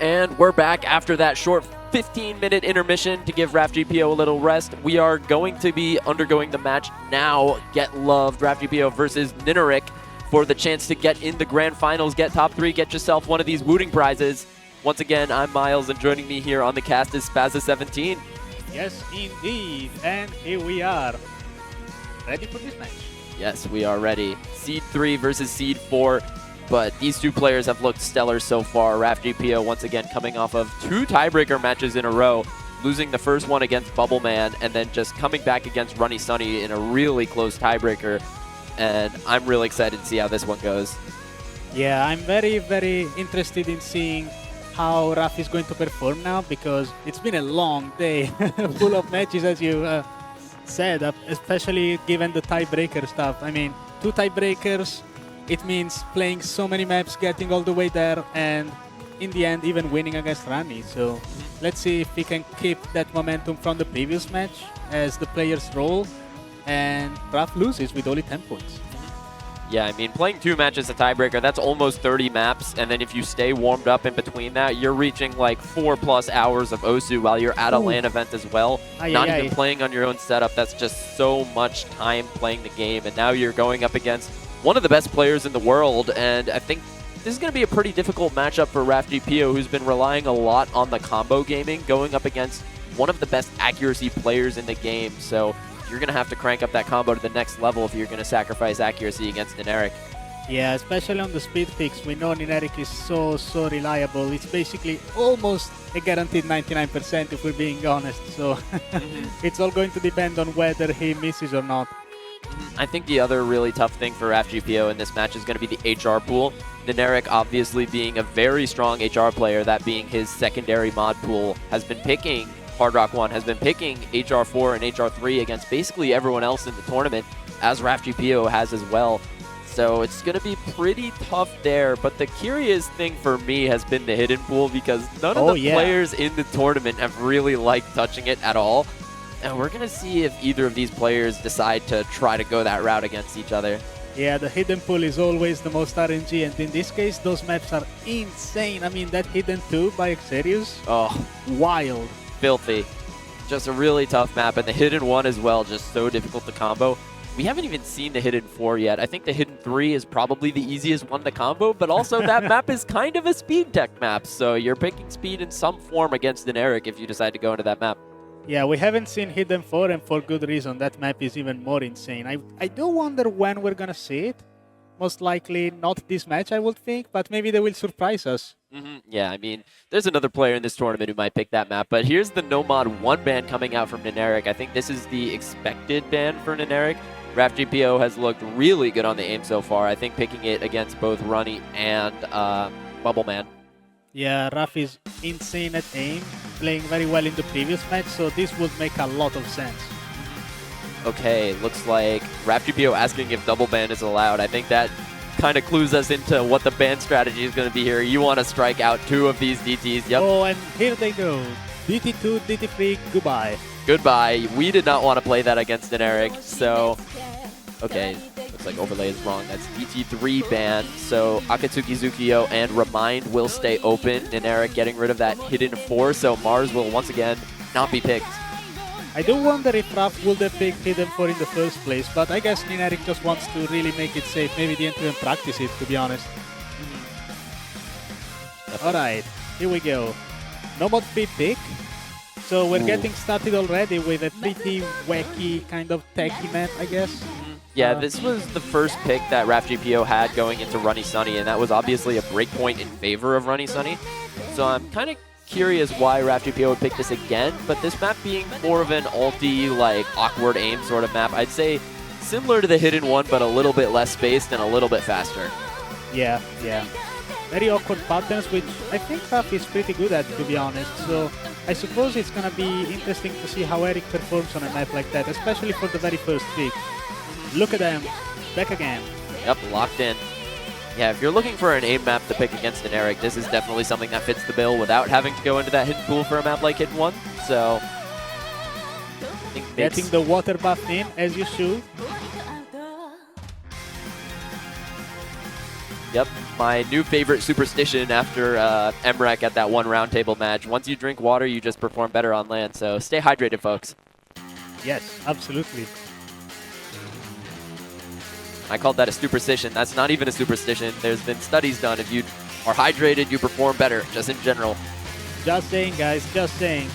And we're back after that short 15-minute intermission to give RafGPO a little rest. We are going to be undergoing the match now. Get Love, RafGPO versus NINERIK for the chance to get in the grand finals, get top 3, get yourself one of these Wooting prizes. Once again, I'm Miles, and joining me here on the cast is Spazza17. Yes, indeed. And here we are, ready for this match. Yes, we are ready. Seed 3 versus Seed 4. But these two players have looked stellar so far. RafGPO once again coming off of 2 tiebreaker matches in a row, losing the first one against Bubbleman and then just coming back against Runny Sunny in a really close tiebreaker. And I'm really excited to see how this one goes. Yeah, I'm very, very interested in seeing how Raf is going to perform now, because it's been a long day full of matches, as you said, especially given the tiebreaker stuff. I mean, 2 tiebreakers. It means playing so many maps, getting all the way there, and in the end, even winning against Rani. So let's see if we can keep that momentum from the previous match as the players roll, and Raf loses with only 10 points. Yeah, I mean, playing 2 matches a tiebreaker, that's almost 30 maps, and then if you stay warmed up in between that, you're reaching like 4+ hours of OSU while you're at a LAN event as well. Not even playing on your own setup, that's just so much time playing the game, and now you're going up against one of the best players in the world, and I think this is going to be a pretty difficult matchup for RafGPO, who's been relying a lot on the combo gaming, going up against one of the best accuracy players in the game. So you're going to have to crank up that combo to the next level if you're going to sacrifice accuracy against NINERIK. Yeah, especially on the speed picks. We know NINERIK is so reliable. It's basically almost a guaranteed 99% if we're being honest. So it's all going to depend on whether he misses or not. I think the other really tough thing for RafGPO in this match is going to be the HR pool. NINERIK, obviously being a very strong HR player, that being his secondary mod pool, has been picking, Hard Rock 1 has been picking HR4 and HR3 against basically everyone else in the tournament, as RafGPO has as well. So it's going to be pretty tough there, but the curious thing for me has been the hidden pool, because none of the players in the tournament have really liked touching it at all. And we're going to see if either of these players decide to try to go that route against each other. Yeah, the hidden pool is always the most RNG, and in this case, those maps are insane. I mean, that hidden 2 by Xerius, wild. Filthy. Just a really tough map, and the hidden 1 as well, just so difficult to combo. We haven't even seen the hidden 4 yet. I think the hidden 3 is probably the easiest one to combo, but also that map is kind of a speed tech map, so you're picking speed in some form against NINERIK if you decide to go into that map. Yeah, we haven't seen Hidden 4, and for good reason. That map is even more insane. I do wonder when we're gonna see it. Most likely not this match, I would think, but maybe they will surprise us. Yeah, I mean, there's another player in this tournament who might pick that map, but here's the No Mod 1 ban coming out from NINERIK. I think this is the expected ban for NINERIK. RafGPO has looked really good on the aim so far. I think picking it against both Runny and Bubbleman. Yeah, Raf is insane at aim, playing very well in the previous match, so this would make a lot of sense. Okay, looks like RafGPO asking if double ban is allowed. I think that kind of clues us into what the ban strategy is going to be here. You want to strike out 2 of these DTs. Yep. Oh, and here they go. DT2, DT3, goodbye. Goodbye. We did not want to play that against NINERIK, so... Okay, looks like overlay is wrong. That's DT3 ban. So Akatsuki Zukiyo and Remind will stay open. NINERIK getting rid of that hidden 4, so Mars will once again not be picked. I do wonder if Raf would have picked hidden 4 in the first place, but I guess NINERIK just wants to really make it safe. Maybe didn't even practice it, to be honest. Alright, here we go. No mod free pick. So we're getting started already with a pretty wacky kind of techie map, I guess. Yeah, this was the first pick that RafGPO had going into Runny Sunny, and that was obviously a breakpoint in favor of Runny Sunny. So I'm kind of curious why RafGPO would pick this again, but this map being more of an ulti, like, awkward aim sort of map, I'd say similar to the hidden 1, but a little bit less spaced and a little bit faster. Yeah. Very awkward patterns, which I think Raf is pretty good at, to be honest. So I suppose it's going to be interesting to see how Eric performs on a map like that, especially for the very first pick. Look at them. Back again. Yep, locked in. Yeah, if you're looking for an aim map to pick against NINERIK, this is definitely something that fits the bill without having to go into that hidden pool for a map like Hidden 1. So, I think getting the water buff in, as you should. Yep. my new favorite superstition after NINERIK at that one round table match. Once you drink water, you just perform better on land. So stay hydrated, folks. Yes, absolutely. I called that a superstition. That's not even a superstition. There's been studies done. If you are hydrated, you perform better, just in general. Just saying, guys, just saying.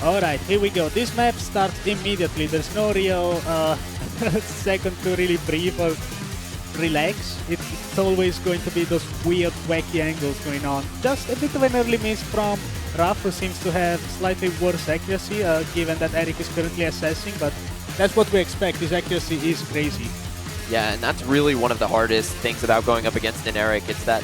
Alright, here we go. This map starts immediately. There's no real second to really breathe or relax. It's always going to be those weird, wacky angles going on. Just a bit of an early miss from Raf, who seems to have slightly worse accuracy, given that Erik is currently assessing, but that's what we expect. His accuracy is crazy. Yeah, and that's really one of the hardest things about going up against NINERIK. It's that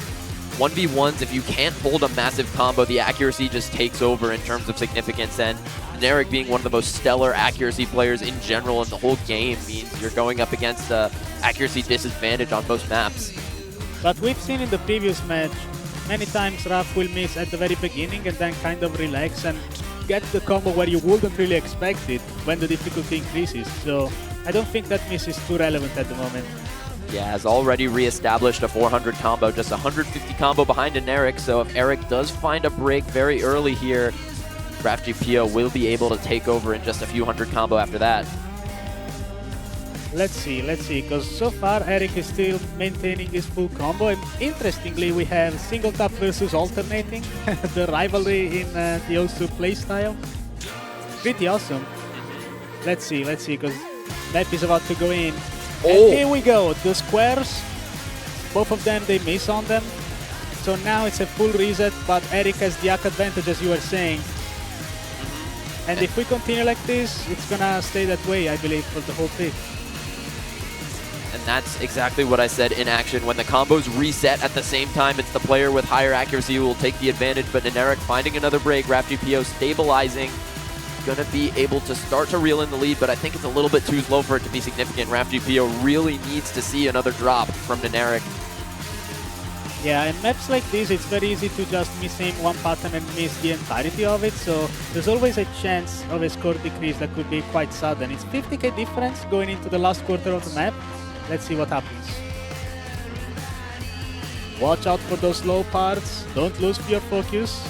1v1s, if you can't hold a massive combo, the accuracy just takes over in terms of significance, and NINERIK being one of the most stellar accuracy players in general in the whole game means you're going up against an accuracy disadvantage on most maps. But we've seen in the previous match, many times Raf will miss at the very beginning and then kind of relax and get the combo where you wouldn't really expect it when the difficulty increases. So I don't think that miss is too relevant at the moment. Yeah, has already re-established a 400 combo, just 150 combo behind NINERIK, so if Erik does find a break very early here, RafGPO will be able to take over in just a few hundred combo after that. Let's see, because so far Erik is still maintaining his full combo, and interestingly we have single tap versus alternating, the rivalry in the Osu playstyle. Pretty awesome. Let's see, because map is about to go in. Oh. And here we go, the squares, both of them, they miss on them. So now it's a full reset, but Erik has the Yak advantage, as you were saying. And if we continue like this, it's gonna stay that way, I believe, for the whole pick. And that's exactly what I said in action. When the combos reset at the same time, it's the player with higher accuracy who will take the advantage, but NINERIK finding another break, RafGPO stabilizing, gonna be able to start to reel in the lead, but I think it's a little bit too slow for it to be significant. RafGPO really needs to see another drop from NINERIK. Yeah, in maps like this, it's very easy to just miss-aim one pattern and miss the entirety of it, so there's always a chance of a score decrease that could be quite sudden. It's 50k difference going into the last quarter of the map. Let's see what happens. Watch out for those low parts, don't lose your focus.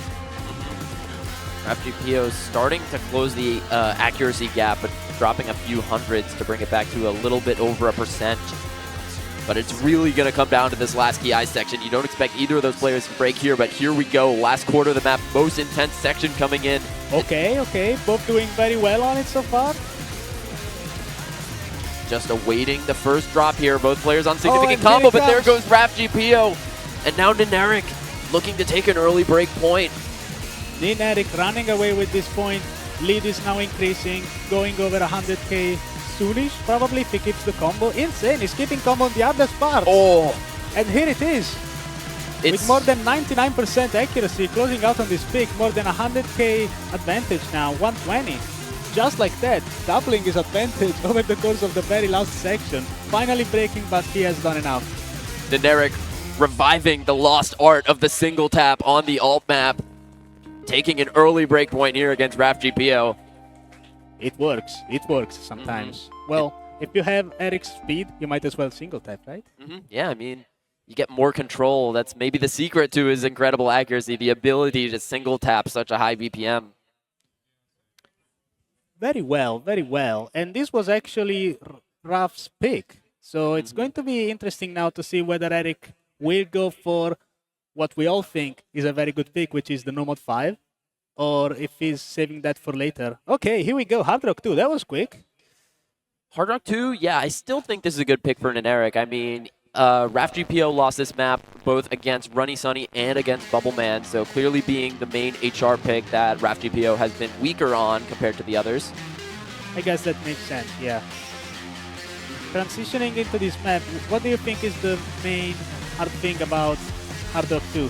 RafGPO is starting to close the accuracy gap, but dropping a few hundreds to bring it back to a little bit over 1%. But it's really going to come down to this last key eye section. You don't expect either of those players to break here, but here we go. Last quarter of the map, most intense section coming in. Okay, both doing very well on it so far. Just awaiting the first drop here. Both players on significant and combo, but here there it goes RafGPO. And now NINERIK looking to take an early break point. NINERIK running away with this point. Lead is now increasing, going over 100k soonish, probably, if he keeps the combo. Insane, he's keeping combo on the hardest part. Oh! And here it is. With more than 99% accuracy, closing out on this pick, more than 100k advantage now, 120. Just like that, doubling his advantage over the course of the very last section. Finally breaking, but he has done enough. NINERIK reviving the lost art of the single tap on the alt map, taking an early break point here against RafGPO. It works sometimes. Well, if you have Erik's speed, you might as well single tap, right? Yeah, I mean, you get more control. That's maybe the secret to his incredible accuracy, the ability to single tap such a high BPM. Very well. And this was actually Raf's pick. So it's going to be interesting now to see whether Erik will go for what we all think is a very good pick, which is the Nomad 5, or if he's saving that for later. Okay, here we go. Hard Rock 2. That was quick. Hard Rock 2, yeah, I still think this is a good pick for NINERIK. I mean, RafGPO lost this map both against Runny Sunny and against Bubbleman, so clearly being the main HR pick that RafGPO has been weaker on compared to the others. I guess that makes sense, yeah. Transitioning into this map, what do you think is the main hard thing about Hard Rock 2?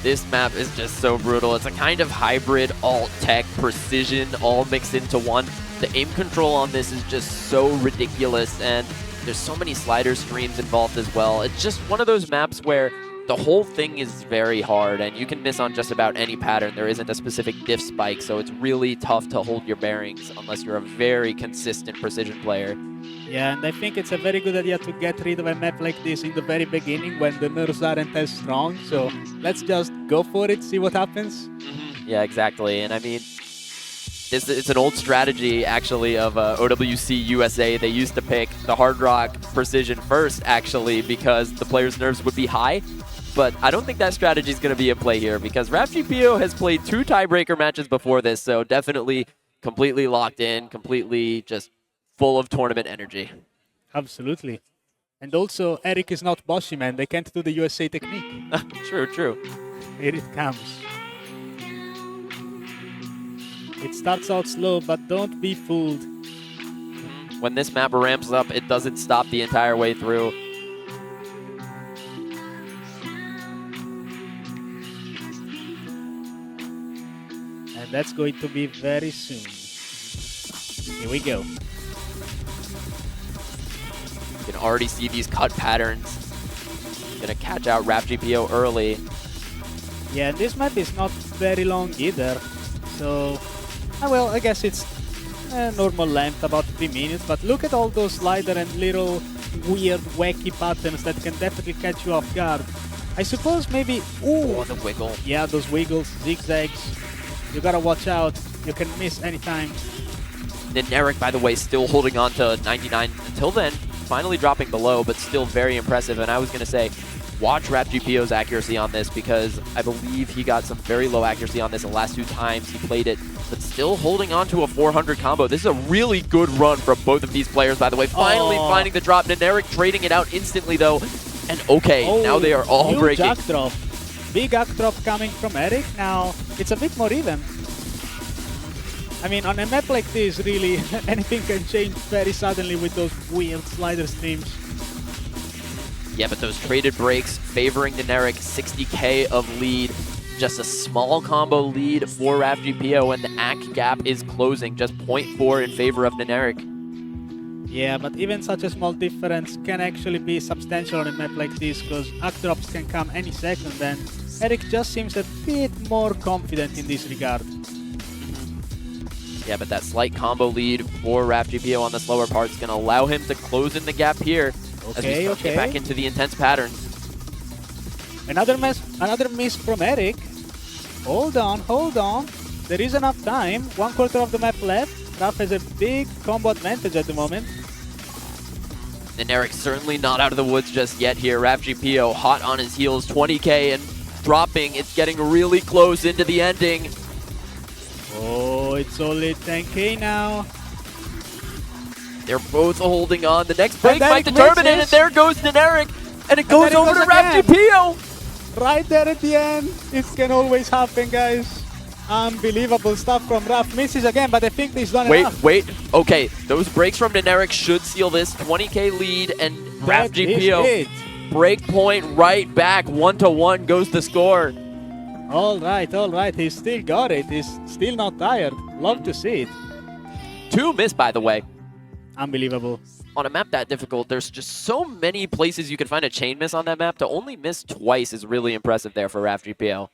This map is just so brutal. It's a kind of hybrid alt-tech precision all mixed into one. The aim control on this is just so ridiculous, and there's so many slider streams involved as well. It's just one of those maps where the the whole thing is very hard, and you can miss on just about any pattern. There isn't a specific diff spike, so it's really tough to hold your bearings unless you're a very consistent precision player. Yeah, and I think it's a very good idea to get rid of a map like this in the very beginning when the nerfs aren't as strong. So let's just go for it, see what happens. Yeah, exactly. And I mean, it's an old strategy, actually, of OWC USA. They used to pick the Hard Rock Precision first, actually, because the players' nerves would be high. But I don't think that strategy is going to be in play here because RAFGPO has played 2 tiebreaker matches before this, so definitely completely locked in, completely just full of tournament energy. Absolutely. And also, Eric is not Bossy Man. They can't do the USA technique. True, true. Here it comes. It starts out slow, but don't be fooled. When this map ramps up, it doesn't stop the entire way through. And that's going to be very soon. Here we go. You can already see these cut patterns. Gonna catch out RAFGPO early. Yeah, and this map is not very long either. So, well, I guess it's a normal length, about 3 minutes. But look at all those slider and little weird, wacky patterns that can definitely catch you off guard. I suppose maybe... Ooh! Oh, the wiggle. Yeah, those wiggles, zigzags. You gotta watch out. You can miss anytime. NINERIK, by the way, still holding on to 99 until then. Finally dropping below, but still very impressive. And I was going to say, watch RAFGPO's accuracy on this because I believe he got some very low accuracy on this the last 2 times he played it, but still holding on to a 400 combo. This is a really good run from both of these players, by the way. Finally finding the drop. NINERIK trading it out instantly, though. And okay, now they are all breaking. Jack drop. Big jack drop coming from Eric. Now, it's a bit more even. I mean, on a map like this, really, anything can change very suddenly with those weird slider streams. Yeah, but those traded breaks favoring NINERIK, 60k of lead. Just a small combo lead for RAFGPO, and the ACK gap is closing, just 0.4 in favor of NINERIK. Yeah, but even such a small difference can actually be substantial on a map like this, because ACK drops can come any second, and Eric just seems a bit more confident in this regard. Yeah, but that slight combo lead for RAFGPO on the slower part is going to allow him to close in the gap here as we start to get back into the intense patterns. Another miss from Eric. Hold on, hold on. There is enough time. 1/4 of the map left. Raf has a big combo advantage at the moment. NINERIK certainly not out of the woods just yet here. RAFGPO hot on his heels, 20k and dropping. It's getting really close into the ending. Oh, it's only 10k now. They're both holding on. The next break might determine it, and there goes NINERIK, and it goes over to RAFGPO. Right there at the end. It can always happen, guys. Unbelievable stuff from Raf. Misses again, but I think he's done enough. Wait. Okay, those breaks from NINERIK should seal this 20k lead, and RAFGPO break point right back. 1-1 goes the score. All right. He's still got it. He's still not tired. Love to see it. 2 missed, by the way. Unbelievable. On a map that difficult, there's just so many places you can find a chain miss on that map. To only miss twice is really impressive there for RAFGPO.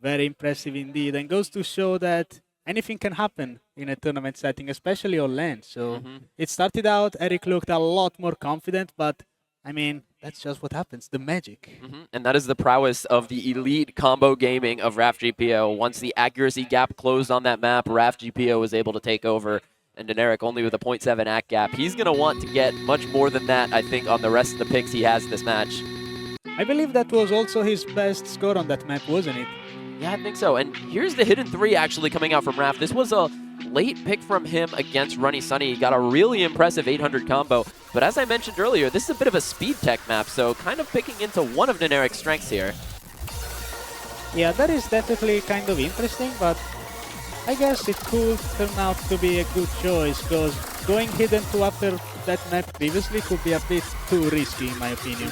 Very impressive indeed, and goes to show that anything can happen in a tournament setting, especially on LAN. So it started out, Eric looked a lot more confident, but I mean, that's just what happens, the magic. And that is the prowess of the elite combo gaming of RAFGPO. Once the accuracy gap closed on that map, RAFGPO was able to take over. And NINERIK only with a 0.7 ACK gap. He's going to want to get much more than that, I think, on the rest of the picks he has this match. I believe that was also his best score on that map, wasn't it? Yeah, I think so. And here's the hidden 3 actually coming out from Raf. This was a late pick from him against Runny Sunny. He got a really impressive 800 combo. But as I mentioned earlier, this is a bit of a speed tech map, so kind of picking into one of NINERIK's strengths here. Yeah, that is definitely kind of interesting, but I guess it could turn out to be a good choice, because going hidden 2 after that map previously could be a bit too risky in my opinion.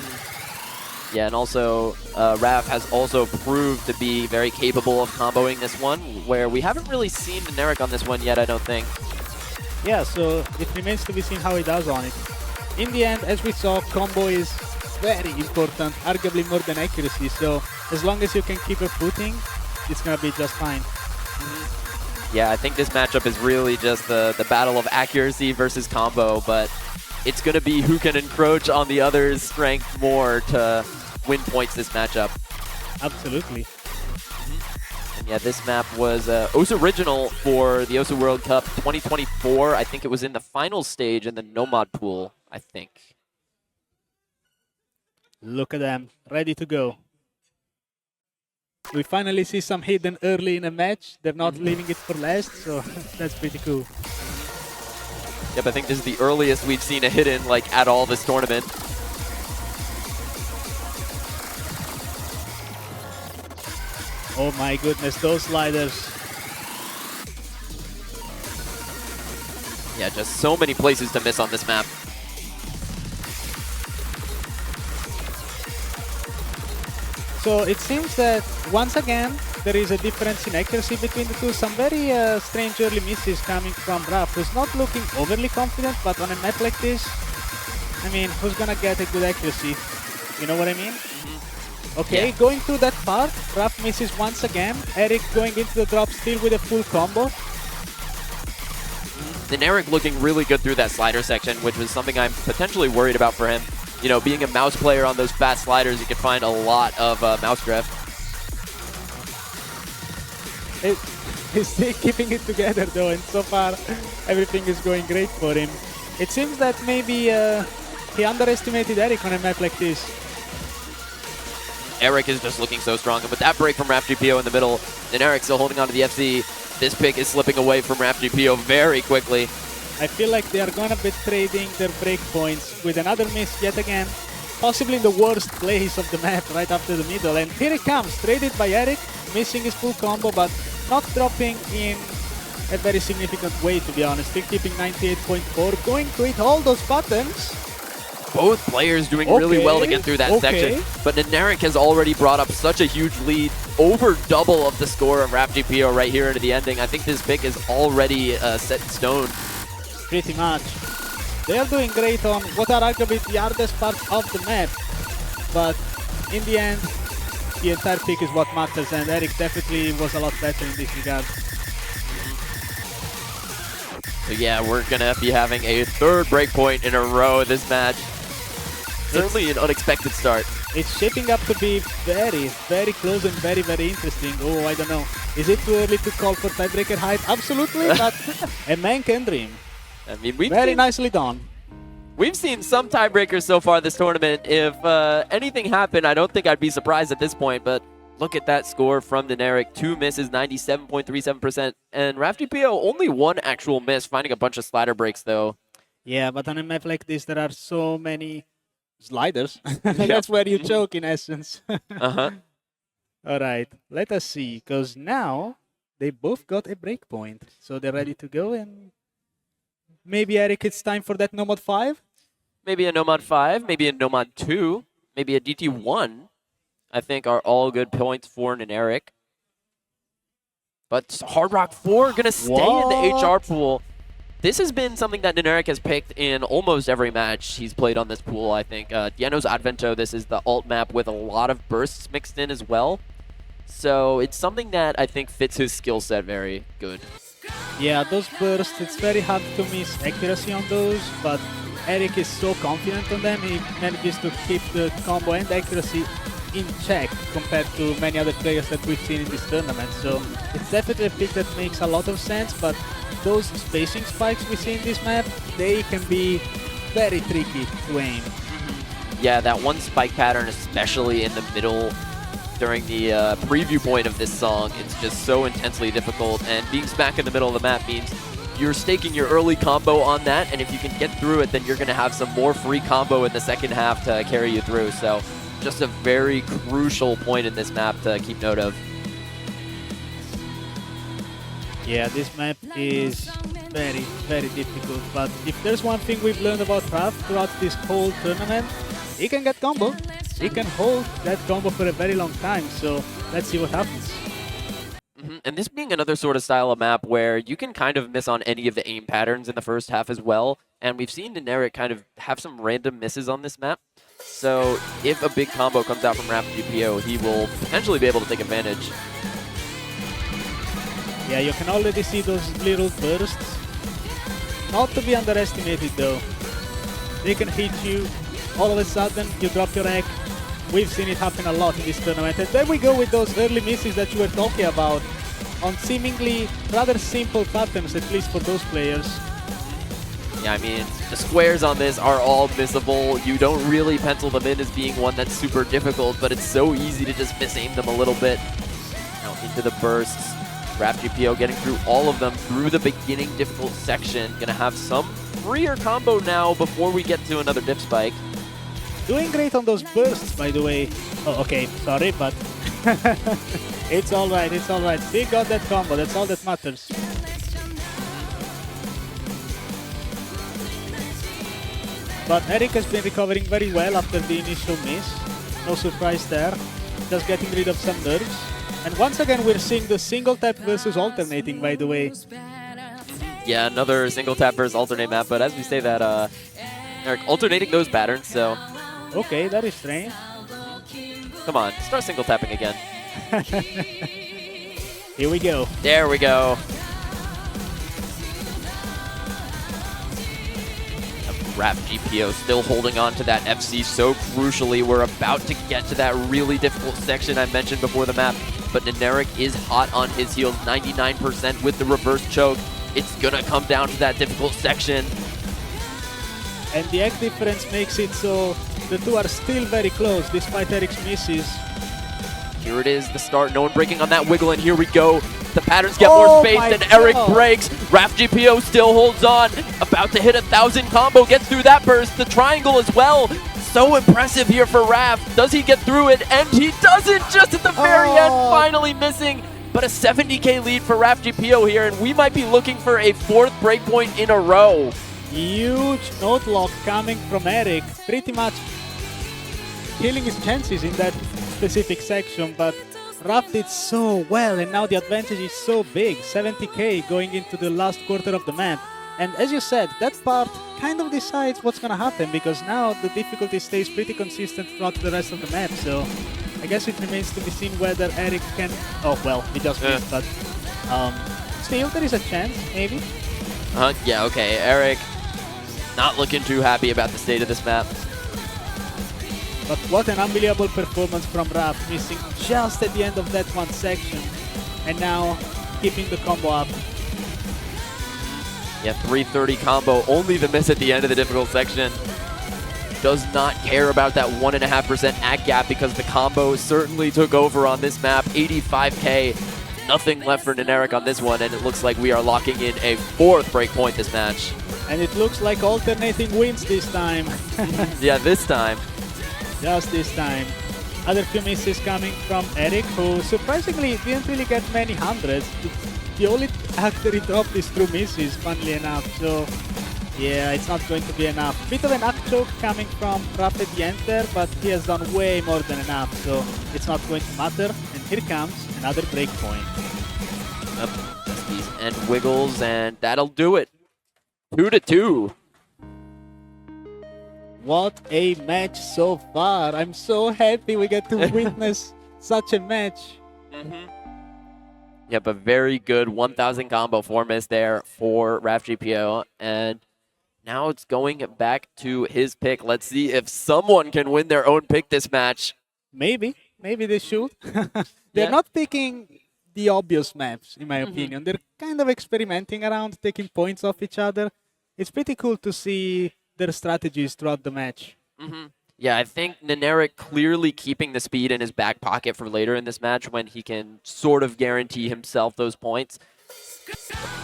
Yeah, and also Raf has also proved to be very capable of comboing this one, where we haven't really seen NINERIK on this one yet, I don't think. Yeah, so it remains to be seen how he does on it. In the end, as we saw, combo is very important, arguably more than accuracy. So as long as you can keep a footing, it's going to be just fine. Yeah, I think this matchup is really just the battle of accuracy versus combo, but it's going to be who can encroach on the other's strength more to win points this matchup. Absolutely. And yeah, this map was OSA original for the OSA World Cup 2024. I think it was in the final stage in the Nomad pool, I think. Look at them, ready to go. We finally see some hidden early in a match. They're not leaving it for last, so that's pretty cool. Yep, I think this is the earliest we've seen a hidden like at all this tournament. Oh my goodness, those sliders. Yeah, just so many places to miss on this map. So it seems that once again there is a difference in accuracy between the two. Some very strange early misses coming from Raph, who's not looking overly confident, but on a map like this, I mean, who's gonna get a good accuracy? You know what I mean? Okay, Yeah. going through that part, Raph misses once again. Eric going into the drop still with a full combo. NINERIK looking really good through that slider section, which was something I'm potentially worried about for him. You know, being a mouse player on those fast sliders, you can find a lot of mouse drift. He's still keeping it together though, and so far everything is going great for him. It seems that maybe he underestimated Eric on a map like this. Eric is just looking so strong, and with that break from RafGPO in the middle, NINERIK still holding on to the FC. This pick is slipping away from RafGPO very quickly. I feel like they are going to be trading their break points with another miss yet again, possibly in the worst place of the map, right after the middle. And here it comes, traded by Eric, missing his full combo, but not dropping in a very significant way, to be honest. Still keeping 98.4, going to hit all those buttons. Both players doing really well to get through that section, but NINERIK has already brought up such a huge lead, over double of the score of RafGPO right here into the ending. I think this pick is already set in stone. Pretty much. They are doing great on what are arguably the hardest parts of the map, but in the end, the entire pick is what matters, and Eric definitely was a lot better in this regard. So yeah, we're going to be having a third breakpoint in a row this match. Certainly an unexpected start. It's shaping up to be very, very close and very, very interesting. Oh, I don't know. Is it too early to call for tiebreaker hype? Absolutely, but a man can dream. I mean, Very nicely done. We've seen some tiebreakers so far this tournament. If anything happened, I don't think I'd be surprised at this point, but look at that score from NINERIK. 2 misses, 97.37%. And RafGPO only 1 actual miss, finding a bunch of slider breaks, though. Yeah, but on a map like this, there are so many sliders. That's where you choke, in essence. Uh-huh. All right, let us see, because now they both got a breakpoint. So they're ready to go, and maybe, Eric, it's time for that Nomad 5? Maybe a Nomad 5, maybe a Nomad 2, maybe a DT1, I think are all good points for NINERIK. But Hard Rock 4 going to stay in the HR pool. This has been something that NINERIK has picked in almost every match he's played on this pool, I think. Diano's Advento, this is the alt map with a lot of bursts mixed in as well. So it's something that I think fits his skill set very good. Yeah, those bursts, it's very hard to miss accuracy on those, but Eric is so confident on them, he manages to keep the combo and accuracy in check compared to many other players that we've seen in this tournament. So it's definitely a pick that makes a lot of sense, but those spacing spikes we see in this map, they can be very tricky to aim. Yeah, that one spike pattern, especially in the middle during the preview point of this song, it's just so intensely difficult, and being smack in the middle of the map means you're staking your early combo on that, and if you can get through it, then you're going to have some more free combo in the second half to carry you through. So just a very crucial point in this map to keep note of. Yeah, this map is very, very difficult, but if there's one thing we've learned about Raph throughout this whole tournament, he can get combo. He can hold that combo for a very long time, so let's see what happens. And this being another sort of style of map where you can kind of miss on any of the aim patterns in the first half as well, and we've seen NINERIK kind of have some random misses on this map. So if a big combo comes out from RapGPO, he will potentially be able to take advantage. Yeah, you can already see those little bursts. Not to be underestimated though. They can hit you, all of a sudden you drop your egg. We've seen it happen a lot in this tournament. And there we go with those early misses that you were talking about on seemingly rather simple patterns, at least for those players. Yeah, I mean, the squares on this are all missable. You don't really pencil them in as being one that's super difficult, but it's so easy to just misaim them a little bit. Now into the bursts. RapGPO getting through all of them through the beginning difficult section. Gonna have some freer combo now before we get to another dip spike. Doing great on those bursts, by the way. Oh, okay, sorry, but it's alright, it's alright. He got that combo, that's all that matters. But NINERIK has been recovering very well after the initial miss. No surprise there. Just getting rid of some nerves. And once again, we're seeing the single tap versus alternating, by the way. Yeah, another single tap versus alternate map, but as we say that, NINERIK alternating those patterns, so... Okay, that is strange. Come on, start single tapping again. Here we go. There we go. RapGPO still holding on to that FC so crucially. We're about to get to that really difficult section I mentioned before the map, but NINERIK is hot on his heels, 99% with the reverse choke. It's gonna come down to that difficult section. And the egg difference makes it so the two are still very close despite Erik's misses. Here it is, the start, no one breaking on that wiggle, and here we go. The patterns get more space, and NINERIK breaks. RapGPO still holds on, about to hit 1,000 combo, gets through that burst, the triangle as well. So impressive here for Raf. Does he get through it? And he doesn't, just at the very end, finally missing. But a 70k lead for RapGPO here, and we might be looking for a 4th breakpoint in a row. Huge note lock coming from NINERIK, pretty much killing his chances in that specific section, but Raf did so well, and now the advantage is so big, 70k going into the last quarter of the map. And as you said, that part kind of decides what's gonna happen, because now the difficulty stays pretty consistent throughout the rest of the map, so I guess it remains to be seen whether NINERIK can... Oh, well, he just missed, but still, there is a chance, maybe. Yeah, okay, Eric not looking too happy about the state of this map. But what an unbelievable performance from Raf, missing just at the end of that one section, and now keeping the combo up. Yeah, 330 combo, only the miss at the end of the difficult section. Does not care about that 1.5% ag gap because the combo certainly took over on this map. 85k, nothing left for NINERIK on this one, and it looks like we are locking in a 4th breakpoint this match. And it looks like alternating wins this time. Yeah, this time. Just this time. Other few misses coming from NINERIK, who surprisingly didn't really get many hundreds. The only actor he dropped is through misses, funnily enough. So, yeah, it's not going to be enough. Bit of an act choke coming from Raf at the end there, but he has done way more than enough, so it's not going to matter. And here comes another breakpoint. Just these end wiggles, and that'll do it. 2-2. What a match so far. I'm so happy we get to witness such a match. Yep, a very good 1,000 combo 4 miss there for RapGPO. And now it's going back to his pick. Let's see if someone can win their own pick this match. Maybe they should. They're not picking the obvious maps, in my opinion. They're kind of experimenting around, taking points off each other. It's pretty cool to see their strategies throughout the match. Yeah, I think NINERIK clearly keeping the speed in his back pocket for later in this match when he can sort of guarantee himself those points.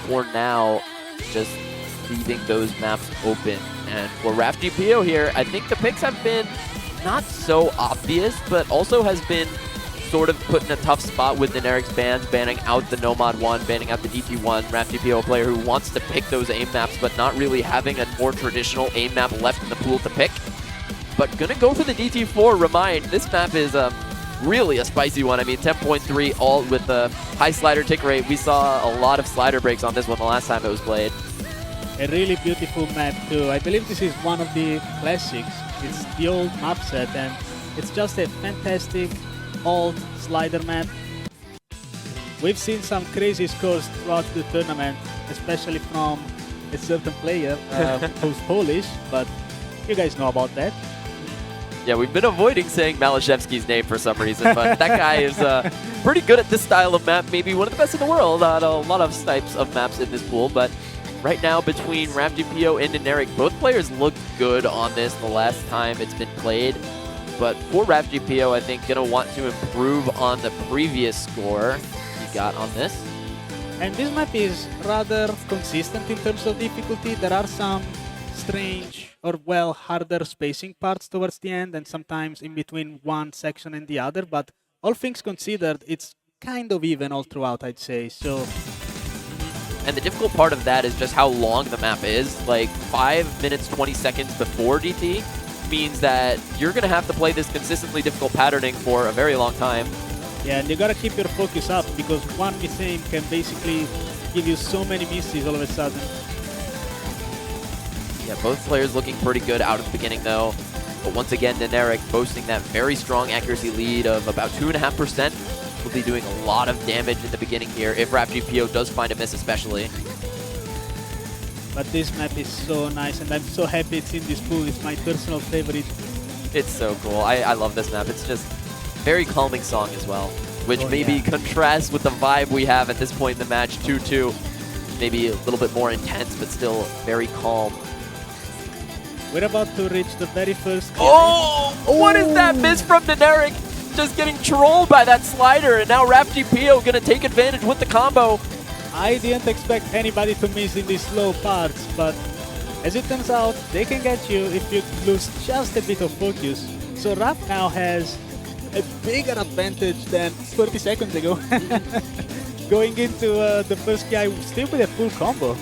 For now, just leaving those maps open. And for RapGPO here, I think the picks have been not so obvious, but also has been sort of put in a tough spot with NINERIK's bans, banning out the Nomad 1, banning out the DT1, RapGPO player who wants to pick those aim maps, but not really having a more traditional aim map left in the pool to pick. But gonna go for the DT4, remind, this map is really a spicy one. I mean, 10.3 all with the high slider tick rate. We saw a lot of slider breaks on this one the last time it was played. A really beautiful map too. I believe this is one of the classics, It's the old map set, and it's just a fantastic old slider map. We've seen some crazy scores throughout the tournament, especially from a certain player who's Polish, but you guys know about that. Yeah, we've been avoiding saying Malashevsky's name for some reason, but that guy is pretty good at this style of map, maybe one of the best in the world on a lot of types of maps in this pool. But right now, between RafGPO and NINERIK, both players looked good on this the last time it's been played. But for RafGPO, I think going to want to improve on the previous score he got on this. And this map is rather consistent in terms of difficulty. There are some strange or, well, harder spacing parts towards the end and sometimes in between one section and the other, but all things considered, it's kind of even all throughout, I'd say. So, and the difficult part of that is just how long the map is. Like 5 minutes, 20 seconds before DT means that you're going to have to play this consistently difficult patterning for a very long time. Yeah, and you got to keep your focus up because one missing can basically give you so many misses all of a sudden. Yeah, both players looking pretty good out of the beginning, though. But once again, NINERIK boasting that very strong accuracy lead of about 2.5%. Will be doing a lot of damage in the beginning here if RafGPO does find a miss especially. But this map is so nice, and I'm so happy it's in this pool. It's my personal favorite. It's so cool. I love this map. It's just very calming song as well, which maybe contrasts with the vibe we have at this point in the match, 2-2. Maybe a little bit more intense, but still very calm. We're about to reach the very first kill. Oh! What is that miss from NINERIK? Just getting trolled by that slider, and now RafGPO gonna take advantage with the combo. I didn't expect anybody to miss in these slow parts, but as it turns out, they can get you if you lose just a bit of focus. So Raf now has a bigger advantage than 30 seconds ago. Going into the first guy still with a full combo.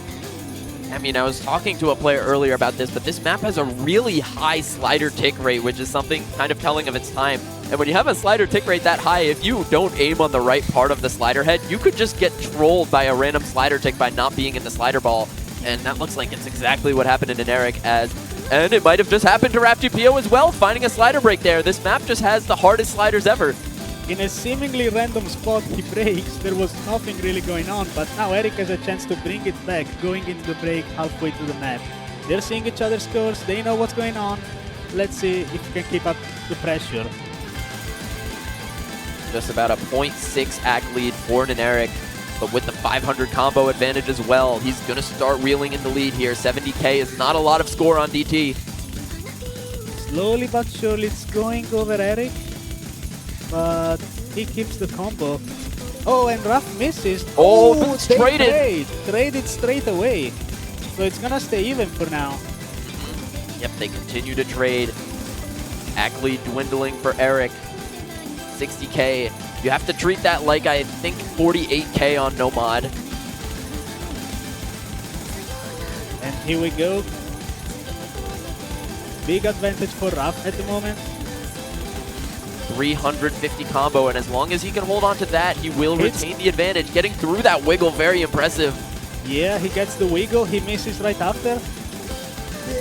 I mean, I was talking to a player earlier about this, but this map has a really high slider tick rate, which is something kind of telling of its time. And when you have a slider tick rate that high, if you don't aim on the right part of the slider head, you could just get trolled by a random slider tick by not being in the slider ball. And that looks like it's exactly what happened to NINERIK and it might have just happened to RafGPO as well, finding a slider break there. This map just has the hardest sliders ever. In a seemingly random spot he breaks, there was nothing really going on, but now Eric has a chance to bring it back, going into the break halfway through the map. They're seeing each other's scores, they know what's going on. Let's see if we can keep up the pressure. Just about a 0.6 AC lead for NINERIK, but with the 500 combo advantage as well, he's going to start reeling in the lead here. 70k is not a lot of score on DT. Slowly but surely it's going over Eric, but he keeps the combo. Oh, and Raf misses. Oh, they traded. Traded straight away. So it's going to stay even for now. Yep, they continue to trade. AC lead dwindling for Eric. 60k. You have to treat that like, I think, 48k on Nomad. And here we go. Big advantage for Raf at the moment. 350 combo, and as long as he can hold on to that, he will retain the advantage. Getting through that wiggle, very impressive. Yeah, he gets the wiggle, he misses right after.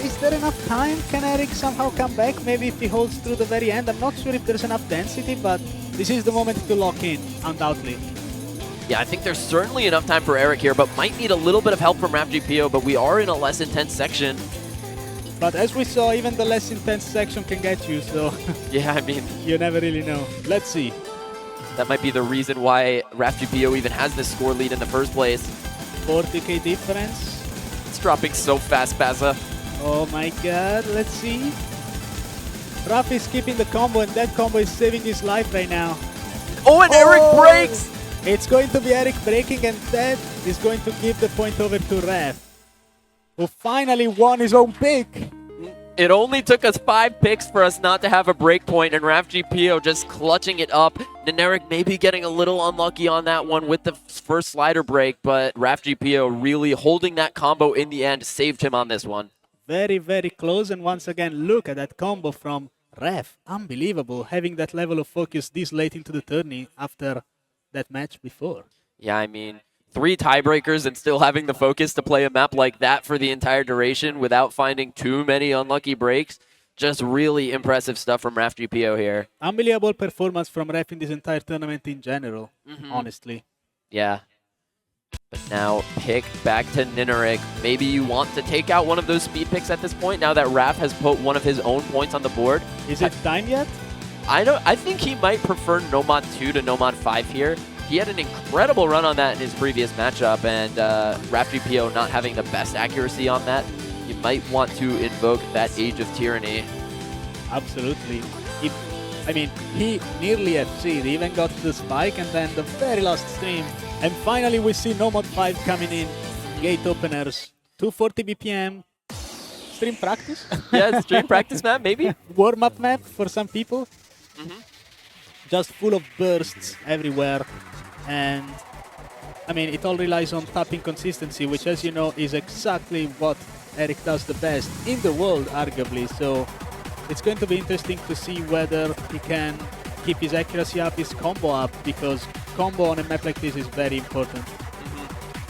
Is there enough time? Can Eric somehow come back? Maybe if he holds through the very end. I'm not sure if there's enough density, but this is the moment to lock in, undoubtedly. Yeah, I think there's certainly enough time for Eric here, but might need a little bit of help from RafGPO, but we are in a less intense section. But as we saw, even the less intense section can get you, so... Yeah, I mean... You never really know. Let's see. That might be the reason why RafGPO even has this score lead in the first place. 40k difference. It's dropping so fast, Baza. Oh my god, let's see. Raf is keeping the combo, and that combo is saving his life right now. Oh, and Eric breaks! It's going to be Eric breaking, and that is going to give the point over to Raf, who finally won his own pick. It only took us 5 picks for us not to have a break point, and RafGPO just clutching it up. NINERIK maybe getting a little unlucky on that one with the first slider break, but RafGPO really holding that combo in the end saved him on this one. Very, very close, and once again, look at that combo from Raf. Unbelievable, having that level of focus this late into the tourney after that match before. Yeah, I mean, 3 tiebreakers and still having the focus to play a map like that for the entire duration without finding too many unlucky breaks. Just really impressive stuff from Raf GPO here. Unbelievable performance from Ref in this entire tournament in general, honestly. Yeah. But now pick back to NINERIK. Maybe you want to take out one of those speed picks at this point now that Raf has put one of his own points on the board. Is it time yet? I think he might prefer Nomad 2 to Nomad 5 here. He had an incredible run on that in his previous matchup, and Raf GPO not having the best accuracy on that. You might want to invoke that Age of Tyranny. Absolutely. He nearly FC'd. He even got the spike, and then the very last stream. And finally, we see Nomad 5 coming in. Gate openers, 240 BPM. Stream practice? Yeah, stream practice map, maybe? Warm-up map for some people. Just full of bursts everywhere. And, it all relies on tapping consistency, which, as you know, is exactly what Eric does the best in the world, arguably. So it's going to be interesting to see whether he can keep his accuracy up, his combo up, because combo on a map like this is very important.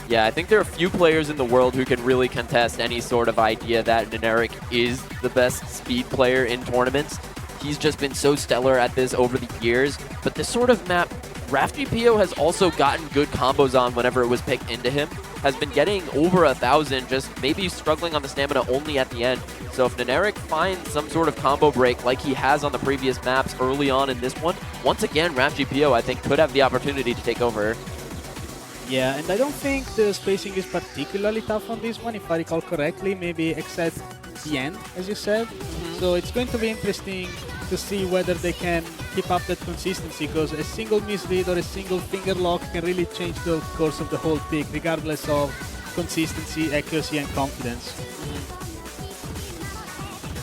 Yeah, I think there are a few players in the world who can really contest any sort of idea that NINERIK is the best speed player in tournaments. He's just been so stellar at this over the years, but this sort of map, Raf GPO has also gotten good combos on whenever it was picked into him, has been getting over 1,000, just maybe struggling on the stamina only at the end. So if NINERIK finds some sort of combo break like he has on the previous maps early on in this one, once again, Raf GPO, I think, could have the opportunity to take over. Yeah, and I don't think the spacing is particularly tough on this one, if I recall correctly, maybe except the end, as you said. So it's going to be interesting to see whether they can keep up that consistency, because a single misread or a single finger lock can really change the course of the whole pick, regardless of consistency, accuracy, and confidence.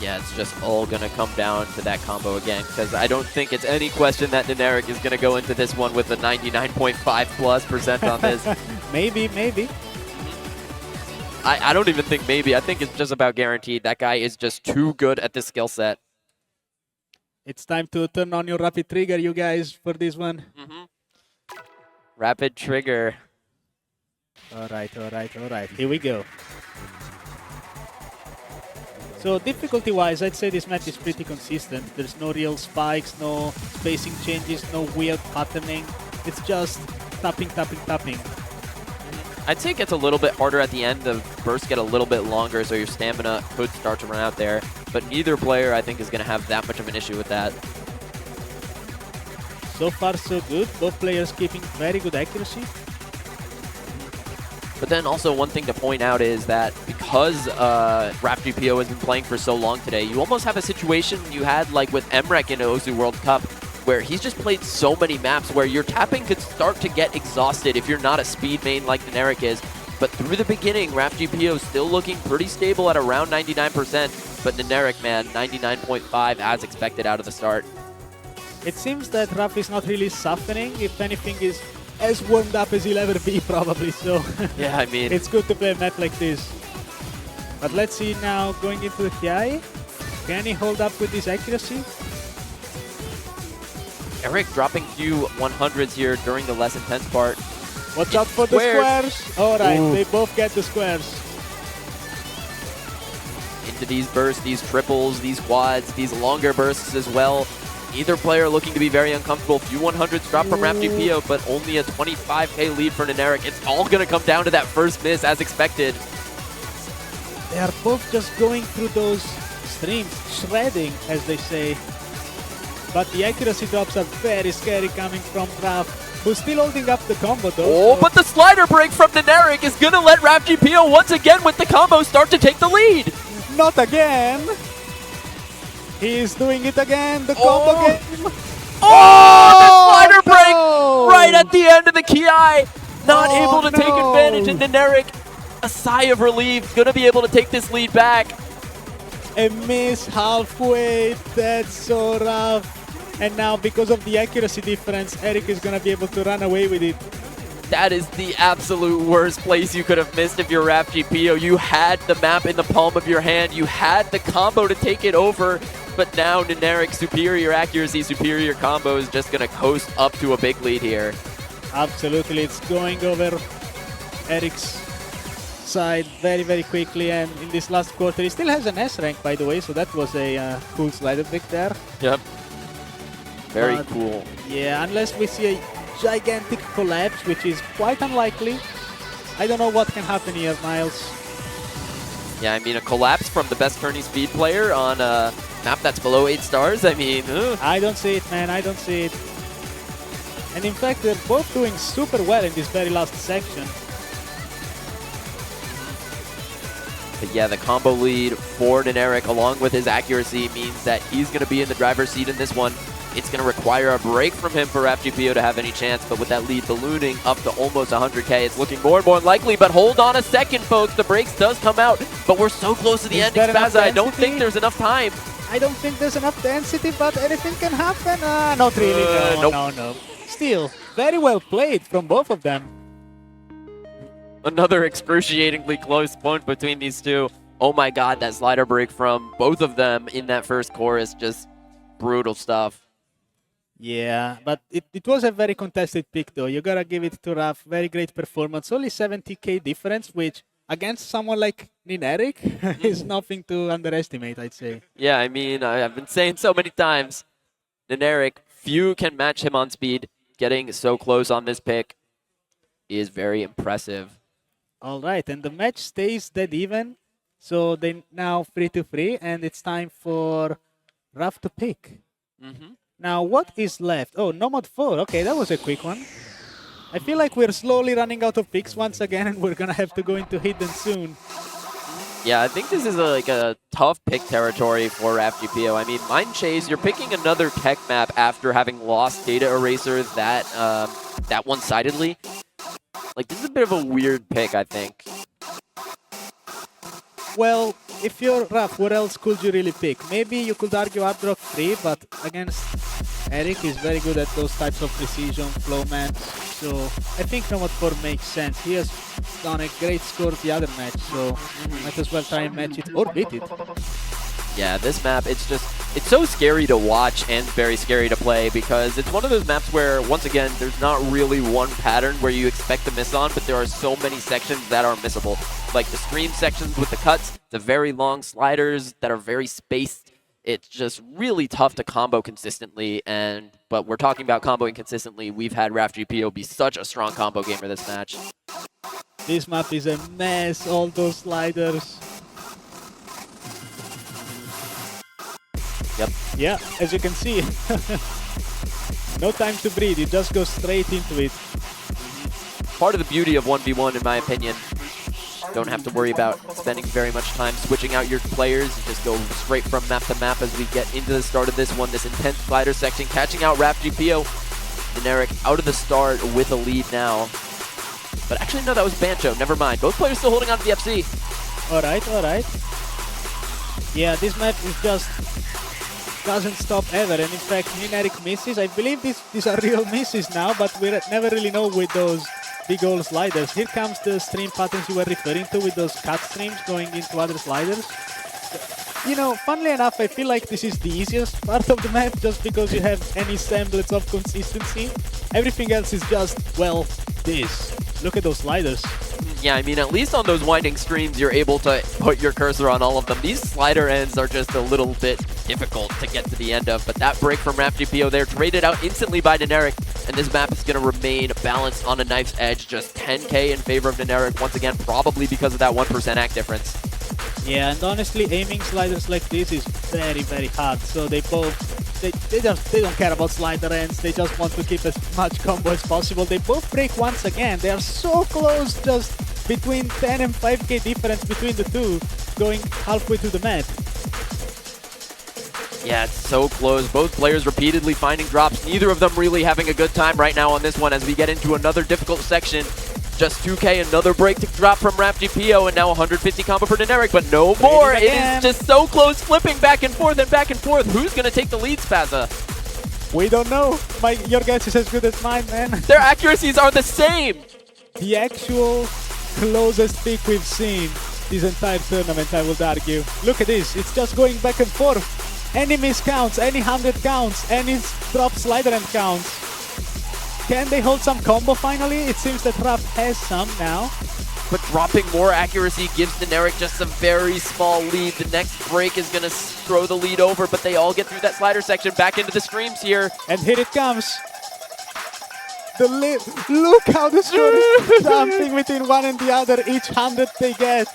Yeah, it's just all going to come down to that combo again, because I don't think it's any question that NINERIK is going to go into this one with a 99.5+% on this. Maybe. I don't even think maybe. I think it's just about guaranteed. That guy is just too good at this skill set. It's time to turn on your rapid trigger, you guys, for this one. Rapid trigger. All right. Here we go. So difficulty-wise, I'd say this match is pretty consistent. There's no real spikes, no spacing changes, no weird patterning. It's just tapping. I'd say it gets a little bit harder at the end. The bursts get a little bit longer, so your stamina could start to run out there. But neither player, I think, is going to have that much of an issue with that. So far, so good. Both players keeping very good accuracy. But then also one thing to point out is that because Raf GPO has been playing for so long today, you almost have a situation you had like with Emrek in Ozu World Cup, where he's just played so many maps where your tapping could start to get exhausted if you're not a speed main like NINERIK is. But through the beginning, Raf GPO still looking pretty stable at around 99%, but NINERIK, man, 99.5 as expected out of the start. It seems that Raf is not really suffering. If anything, is as warmed up as he'll ever be, probably. So yeah, I mean, it's good to play a map like this. But let's see now, going into the Kiai. Can he hold up with this accuracy? Eric dropping few 100s here during the less intense part. Watch out for the squares. All right, they both get the squares. Into these bursts, these triples, these quads, these longer bursts as well. Either player looking to be very uncomfortable. Few 100s drop from Raf GPO, but only a 25k lead for NINERIK. It's all going to come down to that first miss as expected. They are both just going through those streams, shredding, as they say. But the accuracy drops are very scary coming from Raf, who's still holding up the combo though. Oh, but the slider break from NINERIK is going to let Raf GPO once again with the combo start to take the lead. Not again. He's doing it again, the combo game. Oh, the slider break right at the end of the Kiai. Not able to take advantage, and NINERIK, a sigh of relief, going to be able to take this lead back. A miss halfway, that's so rough. And now, because of the accuracy difference, Eric is going to be able to run away with it. That is the absolute worst place you could have missed if you're Raf GPO. You had the map in the palm of your hand. You had the combo to take it over. But now NINERIK, superior accuracy, superior combo is just going to coast up to a big lead here. Absolutely. It's going over Eric's outside very, very quickly, and in this last quarter, he still has an S rank, by the way, so that was a cool slider pick there. Yep. Very But, cool. Yeah, unless we see a gigantic collapse, which is quite unlikely. I don't know what can happen here, Miles. Yeah, I mean, a collapse from the best tourney speed player on a map that's below 8 stars, I mean, I don't see it, man. I don't see it. And in fact, they're both doing super well in this very last section. But yeah, the combo lead for NINERIK, along with his accuracy, means that he's going to be in the driver's seat in this one. It's going to require a break from him for FGPO to have any chance, but with that lead ballooning up to almost 100K, it's looking more and more unlikely. But hold on a second, folks. The breaks does come out, but we're so close to the ending, Spazza. I don't think there's enough time. I don't think there's enough density, but anything can happen. Not really. No. Still, very well played from both of them. Another excruciatingly close point between these two. Oh my god, that slider break from both of them in that first chorus, just brutal stuff. Yeah, but it was a very contested pick, though. You gotta give it to Raf. Very great performance. Only 70K difference, which against someone like NINERIK is nothing to underestimate, I'd say. Yeah, I mean, I've been saying so many times, NINERIK, few can match him on speed. Getting so close on this pick is very impressive. All right, and the match stays dead even. So they now 3-3, and it's time for Raf to pick. Now, what is left? Oh, Nomad 4. Okay, that was a quick one. I feel like we're slowly running out of picks once again, and we're going to have to go into Hidden soon. Yeah, I think this is like a tough pick territory for FGPO. I mean, Mind Chase, you're picking another Keck map after having lost Data Eraser that one-sidedly. Like, this is a bit of a weird pick, I think. Well, if you're Raf, what else could you really pick? Maybe you could argue Updrock 3, but against Eric, he's very good at those types of precision, flow man. So I think Nomad 4 makes sense. He has done a great score the other match, so might as well try and match it or beat it. Yeah, this map, it's so scary to watch and very scary to play because it's one of those maps where, once again, there's not really one pattern where you expect to miss on, but there are so many sections that are missable. Like the stream sections with the cuts, the very long sliders that are very spaced. It's just really tough to combo consistently, but we're talking about comboing consistently. We've had RafGPO be such a strong combo gamer this match. This map is a mess, all those sliders. Yep. Yeah, as you can see, no time to breathe, you just go straight into it. Part of the beauty of 1v1, in my opinion, don't have to worry about spending very much time switching out your players. You just go straight from map to map as we get into the start of this one, this intense slider section, catching out RafGPO. NINERIK out of the start with a lead now. But actually, no, that was Bancho. Never mind. Both players still holding on to the FC. All right. Yeah, this map is just doesn't stop ever, and in fact, NINERIK misses. I believe these are real misses now, but we never really know with those big old sliders. Here comes the stream patterns you were referring to with those cut streams going into other sliders. You know, funnily enough, I feel like this is the easiest part of the map just because you have any semblance of consistency. Everything else is just, well, this. Look at those sliders. Yeah, I mean, at least on those winding streams, you're able to put your cursor on all of them. These slider ends are just a little bit difficult to get to the end of, but that break from RafGPO there, traded out instantly by NINERIK, and this map is going to remain balanced on a knife's edge, just 10K in favor of NINERIK, once again, probably because of that 1% act difference. Yeah, and honestly, aiming sliders like this is very, very hard, so they don't care about slider ends, they just want to keep as much combo as possible. They both break once again, they are so close, just between 10 and 5K difference between the two, going halfway to the map. Yeah, it's so close. Both players repeatedly finding drops, neither of them really having a good time right now on this one as we get into another difficult section. Just 2K, another break to drop from RafGPO, and now 150 combo for NINERIK, but no more. It is just so close, flipping back and forth and back and forth. Who's going to take the lead, Spazza? We don't know. Your guess is as good as mine, man. Their accuracies are the same. The actual closest pick we've seen this entire tournament, I would argue. Look at this. It's just going back and forth. Any miss counts, any 100 counts, any drop slider end counts. Can they hold some combo finally? It seems that Raf has some now. but dropping more accuracy gives NINERIK just a very small lead. The next break is going to throw the lead over, but they all get through that slider section, back into the streams here. And here it comes. Look how the score is jumping between one and the other, each 100 they get.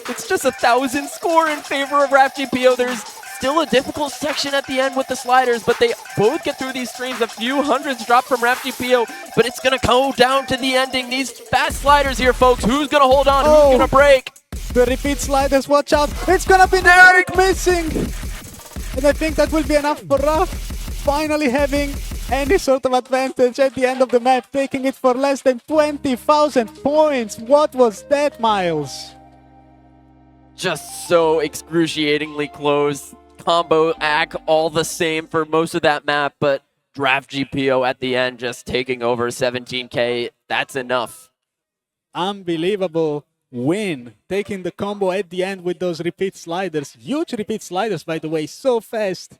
It's just 1,000 score in favor of RAFGPO. There's still a difficult section at the end with the sliders, but they both get through these streams. A few hundreds drop from RAFGPO, but it's going to go down to the ending. These fast sliders here, folks. Who's going to hold on? Who's going to break? The repeat sliders, watch out. It's going to be NINERIK missing. And I think that will be enough for Raf. Finally having any sort of advantage at the end of the map, taking it for less than 20,000 points. What was that, Miles? Just so excruciatingly close. Combo act all the same for most of that map, but RAFGPO at the end just taking over 17K. That's enough. Unbelievable win. Taking the combo at the end with those repeat sliders. Huge repeat sliders, by the way. So fast.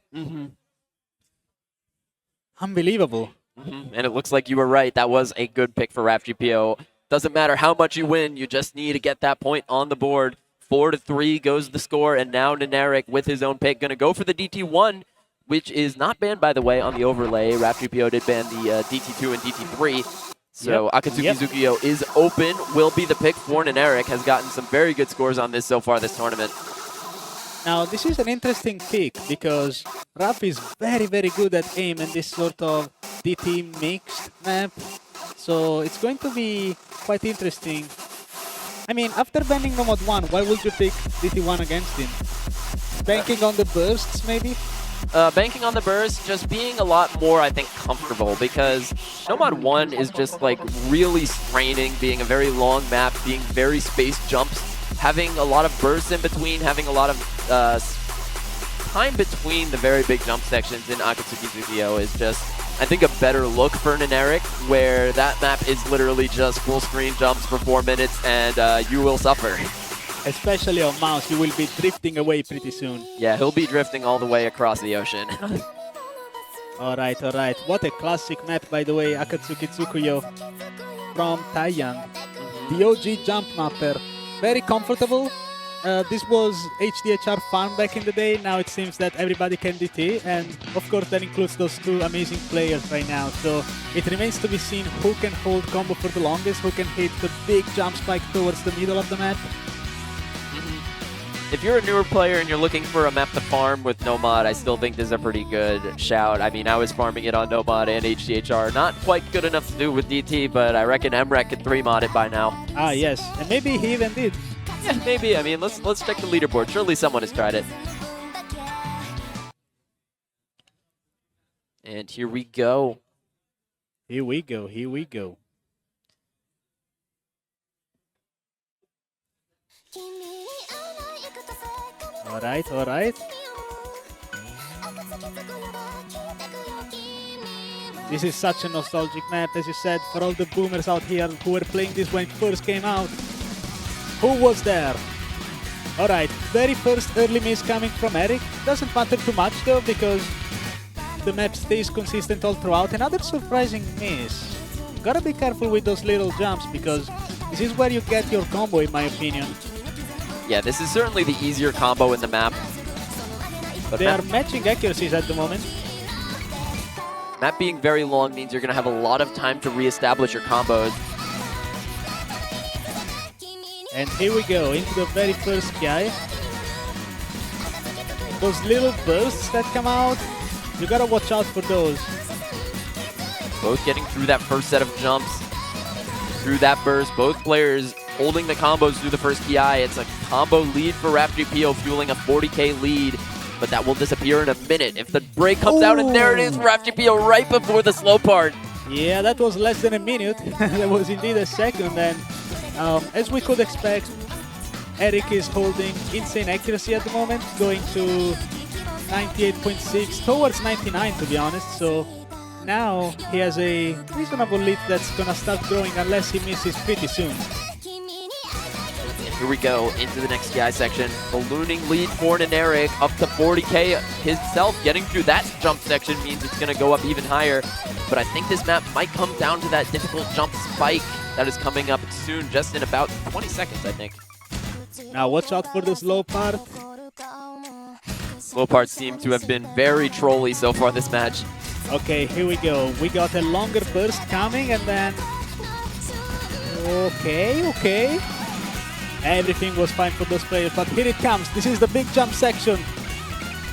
Unbelievable. And it looks like you were right. That was a good pick for RAFGPO. Doesn't matter how much you win. You just need to get that point on the board. 4-3 goes the score, and now NINERIK with his own pick going to go for the DT1, which is not banned, by the way, on the overlay. RAFGPO did ban the DT2 and DT3. So Akatsuki Zukiyo is open, will be the pick for NINERIK. Has gotten some very good scores on this so far this tournament. Now, this is an interesting pick because Raf is very, very good at aim and this sort of DT mixed map. So it's going to be quite interesting. I mean, after banning Nomad 1, why would you pick DT1 against him? Banking on the bursts, maybe? Banking on the burst, just being a lot more, I think, comfortable, because Nomad 1 is just like really straining, being a very long map, being very spaced jumps, having a lot of bursts in between, having a lot of time between the very big jump sections in Akatsuki Zukiyo is just, I think, a better look for NINERIK, where that map is literally just full screen jumps for 4 minutes and you will suffer. Especially on mouse, you will be drifting away pretty soon. Yeah, he'll be drifting all the way across the ocean. Alright, alright. What a classic map, by the way, Akatsuki Tsukuyo from Taiyang. The OG jump mapper. Very comfortable. This was HDHR fun back in the day. Now it seems that everybody can DT, and of course that includes those two amazing players right now. So it remains to be seen who can hold combo for the longest, who can hit the big jump spike towards the middle of the map. If you're a newer player and you're looking for a map to farm with Nomad, I still think this is a pretty good shout. I mean, I was farming it on Nomad and HDHR. Not quite good enough to do with DT, but I reckon MREC could 3-mod it by now. Ah, yes. And maybe he even did. Yeah, maybe. I mean, let's check the leaderboard. Surely someone has tried it. And here we go. Here we go. Here we go. All right, all right. This is such a nostalgic map, as you said, for all the boomers out here who were playing this when it first came out. Who was there? All right, very first early miss coming from Eric. Doesn't matter too much though, because the map stays consistent all throughout. Another surprising miss. You gotta be careful with those little jumps, because this is where you get your combo, in my opinion. Yeah, this is certainly the easier combo in the map. But they are matching accuracies at the moment. Map being very long means you're going to have a lot of time to reestablish your combos. And here we go, into the very first guy. Those little bursts that come out, you gotta watch out for those. Both getting through that first set of jumps, through that burst. Both players holding the combos through the first PI. It's a combo lead for RAFGPO, fueling a 40k lead, but that will disappear in a minute if the break comes out, and there it is, RAFGPO right before the slow part. Yeah, that was less than a minute. That was indeed a second, and as we could expect, Eric is holding insane accuracy at the moment, going to 98.6 towards 99 to be honest, so now he has a reasonable lead that's gonna start growing unless he misses pretty soon. Here we go into the next TI section. Ballooning lead for NINERIK up to 40k himself. Getting through that jump section means it's going to go up even higher. But I think this map might come down to that difficult jump spike that is coming up soon, just in about 20 seconds, I think. Now watch out for the slow part. Slow parts seem to have been very trolly so far this match. Okay, here we go. We got a longer burst coming and then... Okay. Everything was fine for those players, but here it comes. This is the big jump section.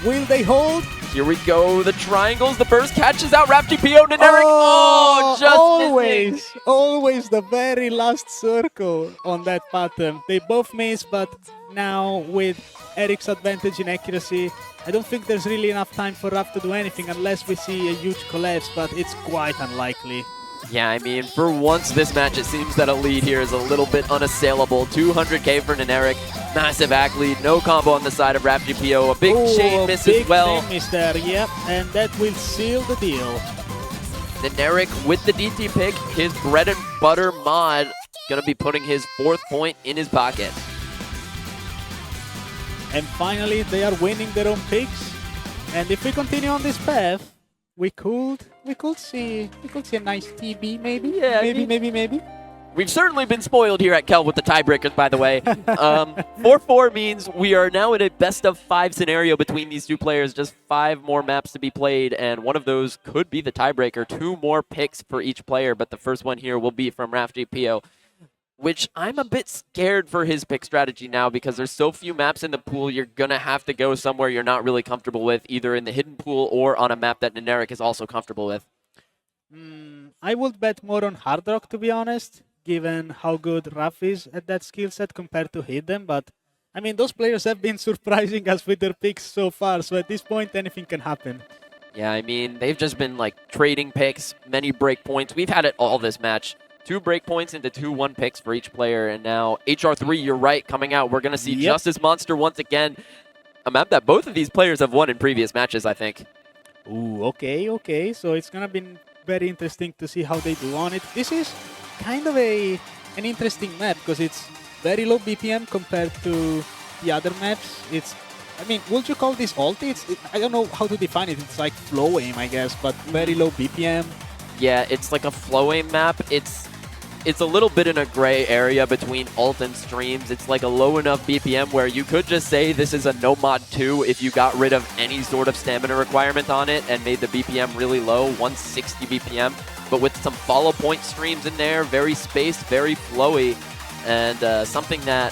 Will they hold? Here we go, the triangles, the burst catches out RapGPO, NINERIK. Oh, just missing. Always the very last circle on that pattern. They both miss, but now with Erik's advantage in accuracy, I don't think there's really enough time for Raf to do anything unless we see a huge collapse, but it's quite unlikely. Yeah, I mean, for once this match, it seems that a lead here is a little bit unassailable. 200k for NINERIK, massive ACK lead, no combo on the side of RapGPO, a big chain miss as well. Big miss there, yep, and that will seal the deal. NINERIK with the DT pick, his bread and butter mod, gonna be putting his 4th point in his pocket. And finally, they are winning their own picks. And if we continue on this path, we could see a nice TB maybe. Yeah, maybe. We've certainly been spoiled here at KEL with the tiebreakers, by the way. 4-4 means we are now in a best-of-5 scenario between these two players. Just 5 more maps to be played, and one of those could be the tiebreaker. 2 more picks for each player, but the first one here will be from RapGPO, which I'm a bit scared for his pick strategy now because there's so few maps in the pool. You're going to have to go somewhere you're not really comfortable with, either in the hidden pool or on a map that NINERIK is also comfortable with. I would bet more on Hard Rock, to be honest, given how good Raf is at that skill set compared to Hidden. But, I mean, those players have been surprising us with their picks so far, so at this point, anything can happen. Yeah, I mean, they've just been, like, trading picks, many breakpoints. We've had it all this match. 2 breakpoints into 2-1 picks for each player, and now HR3, you're right, coming out. We're going to see Justice Monster once again. A map that both of these players have won in previous matches, I think. Ooh, okay. So it's going to be very interesting to see how they do on it. This is kind of an interesting map because it's very low BPM compared to the other maps. I mean, would you call this ulti? I don't know how to define it. It's like flow aim, I guess, but very low BPM. Yeah, it's like a flow aim map. It's a little bit in a gray area between ult and streams. It's like a low enough BPM where you could just say this is a no mod 2 if you got rid of any sort of stamina requirement on it and made the BPM really low, 160 BPM, but with some follow point streams in there, very spaced, very flowy, and something that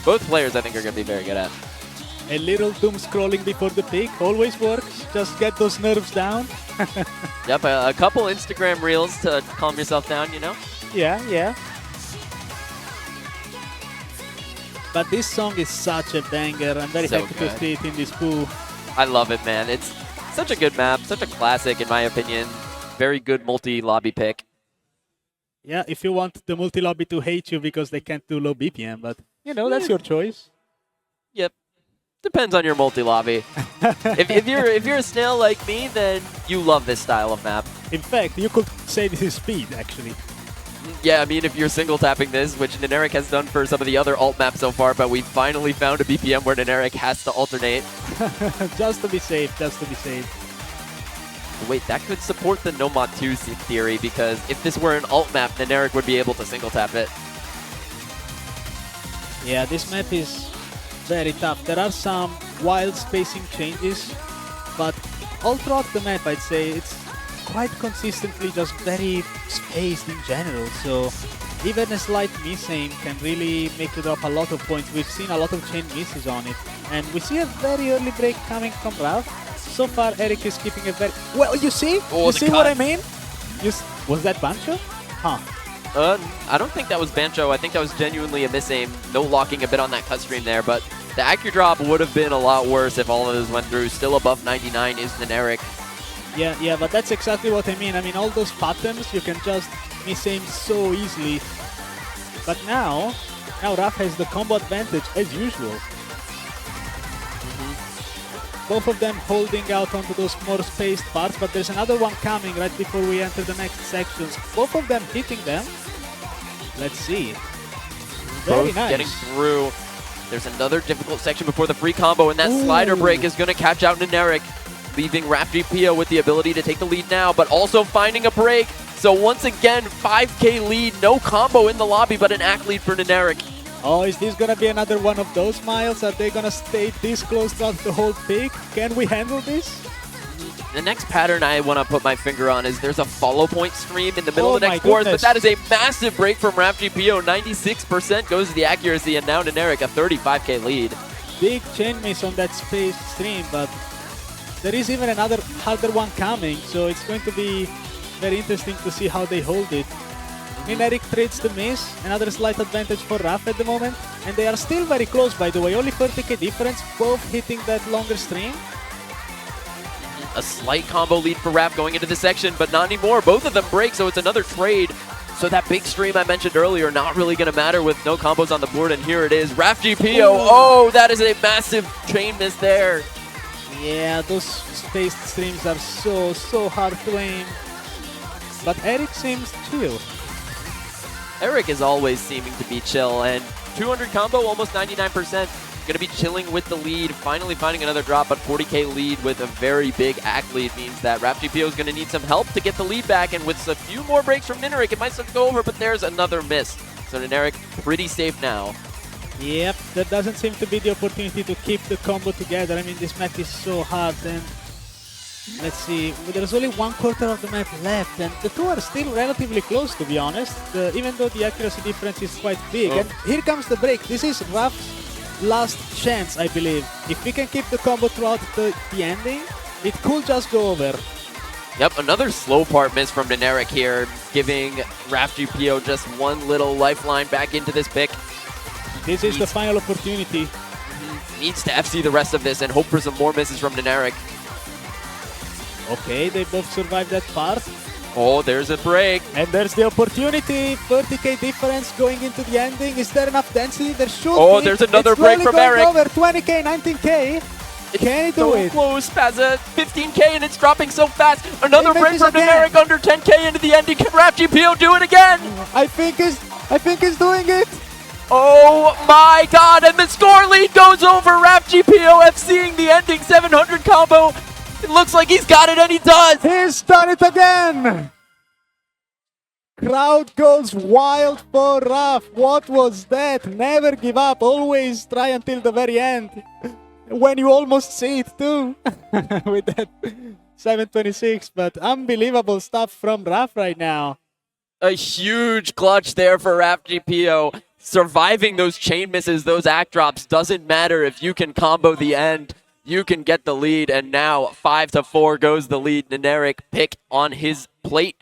both players I think are going to be very good at. A little doom scrolling before the pick always works. Just get those nerves down. Yep, a couple Instagram reels to calm yourself down, you know? Yeah. But this song is such a banger. I'm very happy to see it in this pool. I love it, man. It's such a good map, such a classic in my opinion. Very good multi-lobby pick. Yeah, if you want the multi-lobby to hate you because they can't do low BPM, but, you know, that's your choice. Yep. Depends on your multi-lobby. if you're a snail like me, then you love this style of map. In fact, you could say this is speed, actually. Yeah, I mean, if you're single-tapping this, which NINERIK has done for some of the other alt maps so far, but we finally found a BPM where NINERIK has to alternate. Just to be safe. Wait, that could support the no mod 2 theory, because if this were an alt map, NINERIK would be able to single-tap it. Yeah, this map is very tough. There are some wild spacing changes, but all throughout the map, I'd say it's quite consistently just very spaced in general. So even a slight miss-aim can really make you drop a lot of points. We've seen a lot of chain misses on it. And we see a very early break coming from Ralph. So far, Erik is keeping a very... Well, you see? Oh, you see what I mean? Was that Bancho? Huh. I don't think that was Bancho. I think that was genuinely a miss-aim. No locking a bit on that cut stream there, but the accurate drop would have been a lot worse if all of those went through. Still above 99 is NINERIK. Yeah, but that's exactly what I mean. I mean, all those patterns, you can just miss-aim so easily. But now Raf has the combo advantage as usual. Both of them holding out onto those more spaced parts, but there's another one coming right before we enter the next sections. Both of them hitting them. Let's see. Very nice. Getting through. There's another difficult section before the free combo, and that slider break is going to catch out NINERIK, leaving RapGPO with the ability to take the lead now, but also finding a break. So once again, 5K lead, no combo in the lobby, but an act lead for NINERIK. Oh, is this gonna be another one of those, Miles? Are they gonna stay this close throughout the whole pick? Can we handle this? The next pattern I want to put my finger on is there's a follow point stream in the middle Oh of the my next fourth, but goodness. that is a massive break from RafGPO. 96% goes to the accuracy, and now NINERIK a 35K lead. Big chain miss on that space stream, but there is even another harder one coming, so it's going to be very interesting to see how they hold it. NINERIK trades the miss, another slight advantage for Raf at the moment, and they are still very close, by the way, only 30k difference, both hitting that longer stream. A slight combo lead for Raf going into this section, but not anymore. Both of them break, so it's another trade. So that big stream I mentioned earlier, not really going to matter with no combos on the board, and here it is. RafGPO, oh, that is a massive chain miss there. Yeah, those spaced streams are so hard to aim. But Eric seems chill. Eric is always seeming to be chill, and 200 combo, almost 99%. Going to be chilling with the lead, finally finding another drop, but 40k lead with a very big act lead means that RafGPO is going to need some help to get the lead back, and with a few more breaks from NINERIK, it might start to go over, but there's another miss. So NINERIK pretty safe now. Yep, there doesn't seem to be the opportunity to keep the combo together. I mean, this map is so hard, and let's see, there's only 1/4 of the map left, and the two are still relatively close, to be honest, even though the accuracy difference is quite big. Oh. And here comes the break. This is Raf's last chance, I believe. If we can keep the combo throughout the ending, it could just go over. Yep, another slow part miss from NINERIK here, giving RafGPO just one little lifeline back into this pick. This is the final opportunity. Needs to FC the rest of this and hope for some more misses from NINERIK. Okay, they both survived that part. Oh, there's a break. And there's the opportunity. 30k difference going into the ending. Is there enough density? There should Oh, be. there's another It's break slowly from going Eric. Over 20k, 19k. Can he do So it? close, Spazza, 15k, and it's dropping so fast. Another They break make from this again. NINERIK under 10k into the ending. Can RafGPO do it again? I think he's doing it. Oh my god, and the score lead goes over. RafGPO FCing the ending 700 combo. It looks like he's got it, and he does. He's done it again. Crowd goes wild for Raf. What was that? Never give up. Always try until the very end. When you almost see it too. With that 726. But unbelievable stuff from Raf right now. A huge clutch there for RafGPO. Surviving those chain misses, those act drops, doesn't matter if you can combo the end. You can get the lead, and now 5-4 goes the lead. NINERIK pick on his plate.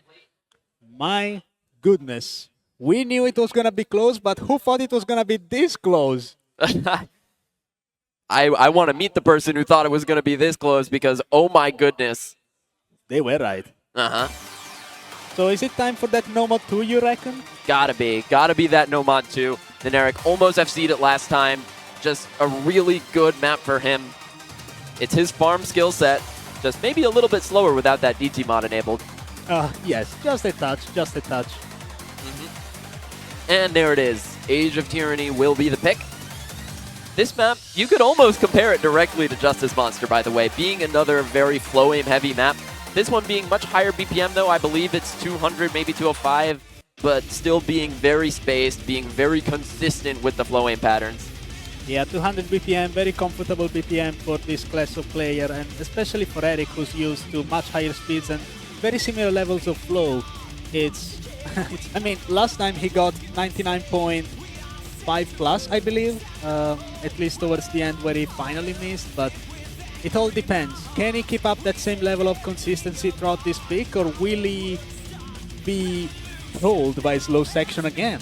My goodness. We knew it was going to be close, but who thought it was going to be this close? I want to meet the person who thought it was going to be this close, because oh my goodness. They were right. Uh-huh. So is it time for that Nomad 2, you reckon? Gotta be that Nomad 2. NINERIK almost FC'd it last time. Just a really good map for him. It's his farm skill set, just maybe a little bit slower without that DT mod enabled. Yes, just a touch, just a touch. And there it is. Age of Tyranny will be the pick. This map, you could almost compare it directly to Justice Monster, by the way, being another very flow aim heavy map. This one being much higher BPM though, I believe it's 200, maybe 205, but still being very spaced, being very consistent with the flow aim patterns. Yeah, 200 BPM, very comfortable BPM for this class of player, and especially for Eric, who's used to much higher speeds and very similar levels of flow. I mean, last time he got 99.5 plus, I believe, at least towards the end where he finally missed, but it all depends. Can he keep up that same level of consistency throughout this pick, or will he be trolled by slow section again?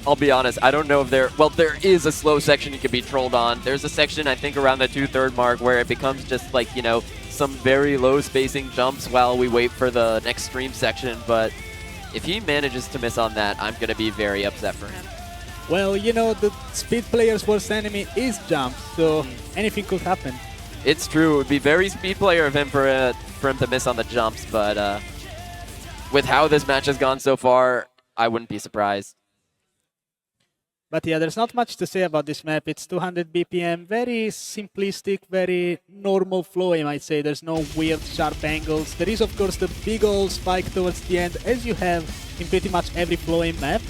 I'll be honest, I don't know if there is a slow section you can be trolled on. There's a section, I think, around the 2/3 mark where it becomes just like, you know, some very low spacing jumps while we wait for the next stream section, but if he manages to miss on that, I'm going to be very upset for him. Well, you know, the speed player's worst enemy is jumps, so anything could happen. It's true. It would be very speed player of him for him to miss on the jumps, but with how this match has gone so far, I wouldn't be surprised. But yeah, there's not much to say about this map. It's 200 BPM, very simplistic, very normal flow, I might say. There's no weird sharp angles. There is, of course, the big old spike towards the end, as you have in pretty much every flow aim map.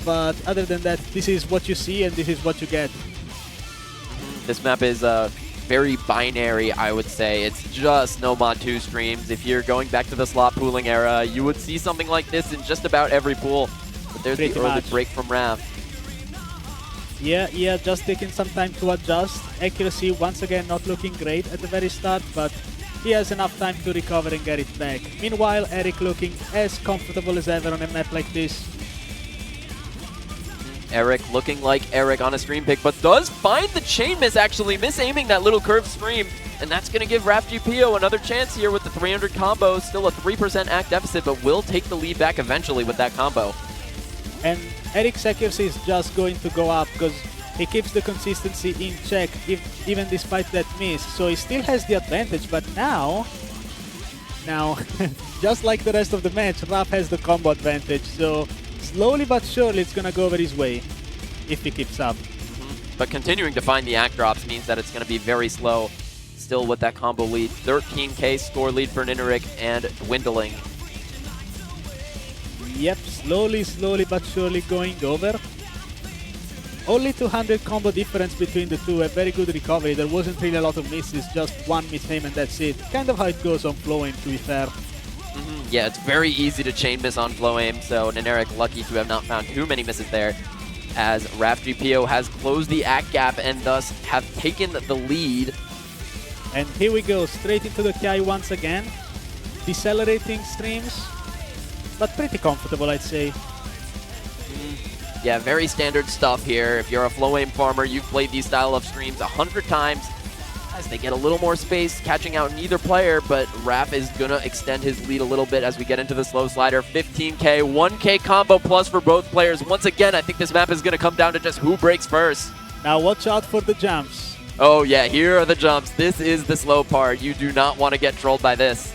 But other than that, this is what you see and this is what you get. This map is very binary, I would say. It's just no mod 2 streams. If you're going back to the slot pooling era, you would see something like this in just about every pool. But there's the early break from Raf. Yeah, just taking some time to adjust. Accuracy, once again, not looking great at the very start, but he has enough time to recover and get it back. Meanwhile, Eric looking as comfortable as ever on a map like this. Eric looking like Eric on a stream pick, but does find the chain miss, actually misaiming that little curved stream, and that's going to give RafGPO another chance here with the 300 combo. Still a 3% act deficit, but will take the lead back eventually with that combo. And Eric's accuracy is just going to go up because he keeps the consistency in check, even despite that miss. So he still has the advantage, but now, just like the rest of the match, Raf has the combo advantage. So slowly but surely it's going to go over his way if he keeps up. But continuing to find the act drops means that it's going to be very slow still with that combo lead. 13k score lead for NINERIK and dwindling. Yep, slowly but surely going over. Only 200 combo difference between the two, a very good recovery. There wasn't really a lot of misses, just one misaim and that's it. Kind of how it goes on flow aim, to be fair. Yeah, it's very easy to chain miss on flow aim, so NINERIK lucky to have not found too many misses there, as RafGPO has closed the act gap and thus have taken the lead. And here we go, straight into the KI once again. Decelerating streams, but pretty comfortable, I'd say. Yeah, very standard stuff here. If you're a flow aim farmer, you've played these style of streams 100 times. As they get a little more space, catching out neither player, but Raf is gonna extend his lead a little bit as we get into the slow slider. 15k, 1k combo plus for both players. Once again, I think this map is gonna come down to just who breaks first. Now watch out for the jumps. Oh yeah, here are the jumps. This is the slow part. You do not want to get trolled by this.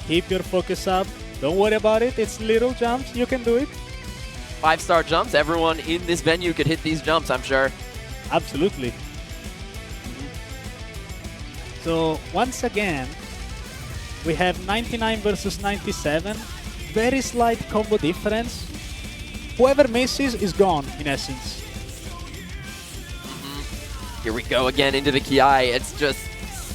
Keep your focus up. Don't worry about it. It's little jumps. You can do it. 5-star jumps. Everyone in this venue could hit these jumps, I'm sure. Absolutely. So once again, we have 99 versus 97. Very slight combo difference. Whoever misses is gone, in essence. Here we go again into the KI. It's just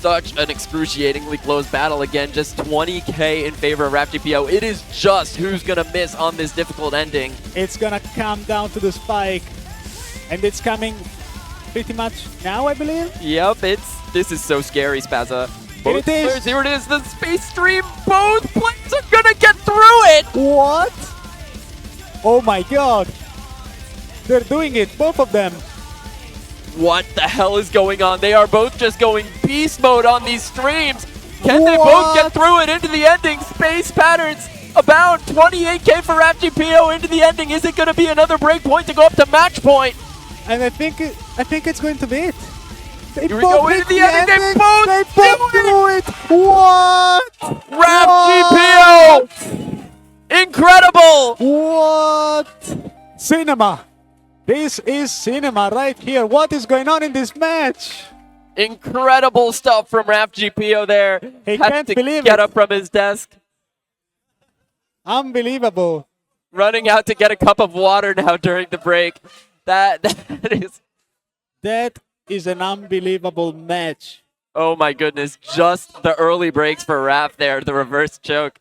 such an excruciatingly close battle again. Just 20k in favor of RafGPO. It is just who's going to miss on this difficult ending. It's going to come down to the spike. And it's coming pretty much now, I believe. Yep, this is so scary, Spazza. Both Here it is. players, here it is, the space stream. Both players are going to get through it. What? Oh my god. They're doing it, both of them. What the hell is going on? They are both just going beast mode on these streams. Can they both get through it into the ending? Space patterns abound. 28k for RafGPO into the ending. Is it going to be another break point to go up to match point? And I think it's going to be it. They Here we go into the ending. They both do it. What? RafGPO! Incredible! What? Cinema. This is cinema right here. What is going on in this match? Incredible stuff from RafGPO there. He Had can't to believe get it. up from his desk. Unbelievable. Running out to get a cup of water now during the break. That is an unbelievable match. Oh my goodness, just the early breaks for Raf there, the reverse choke.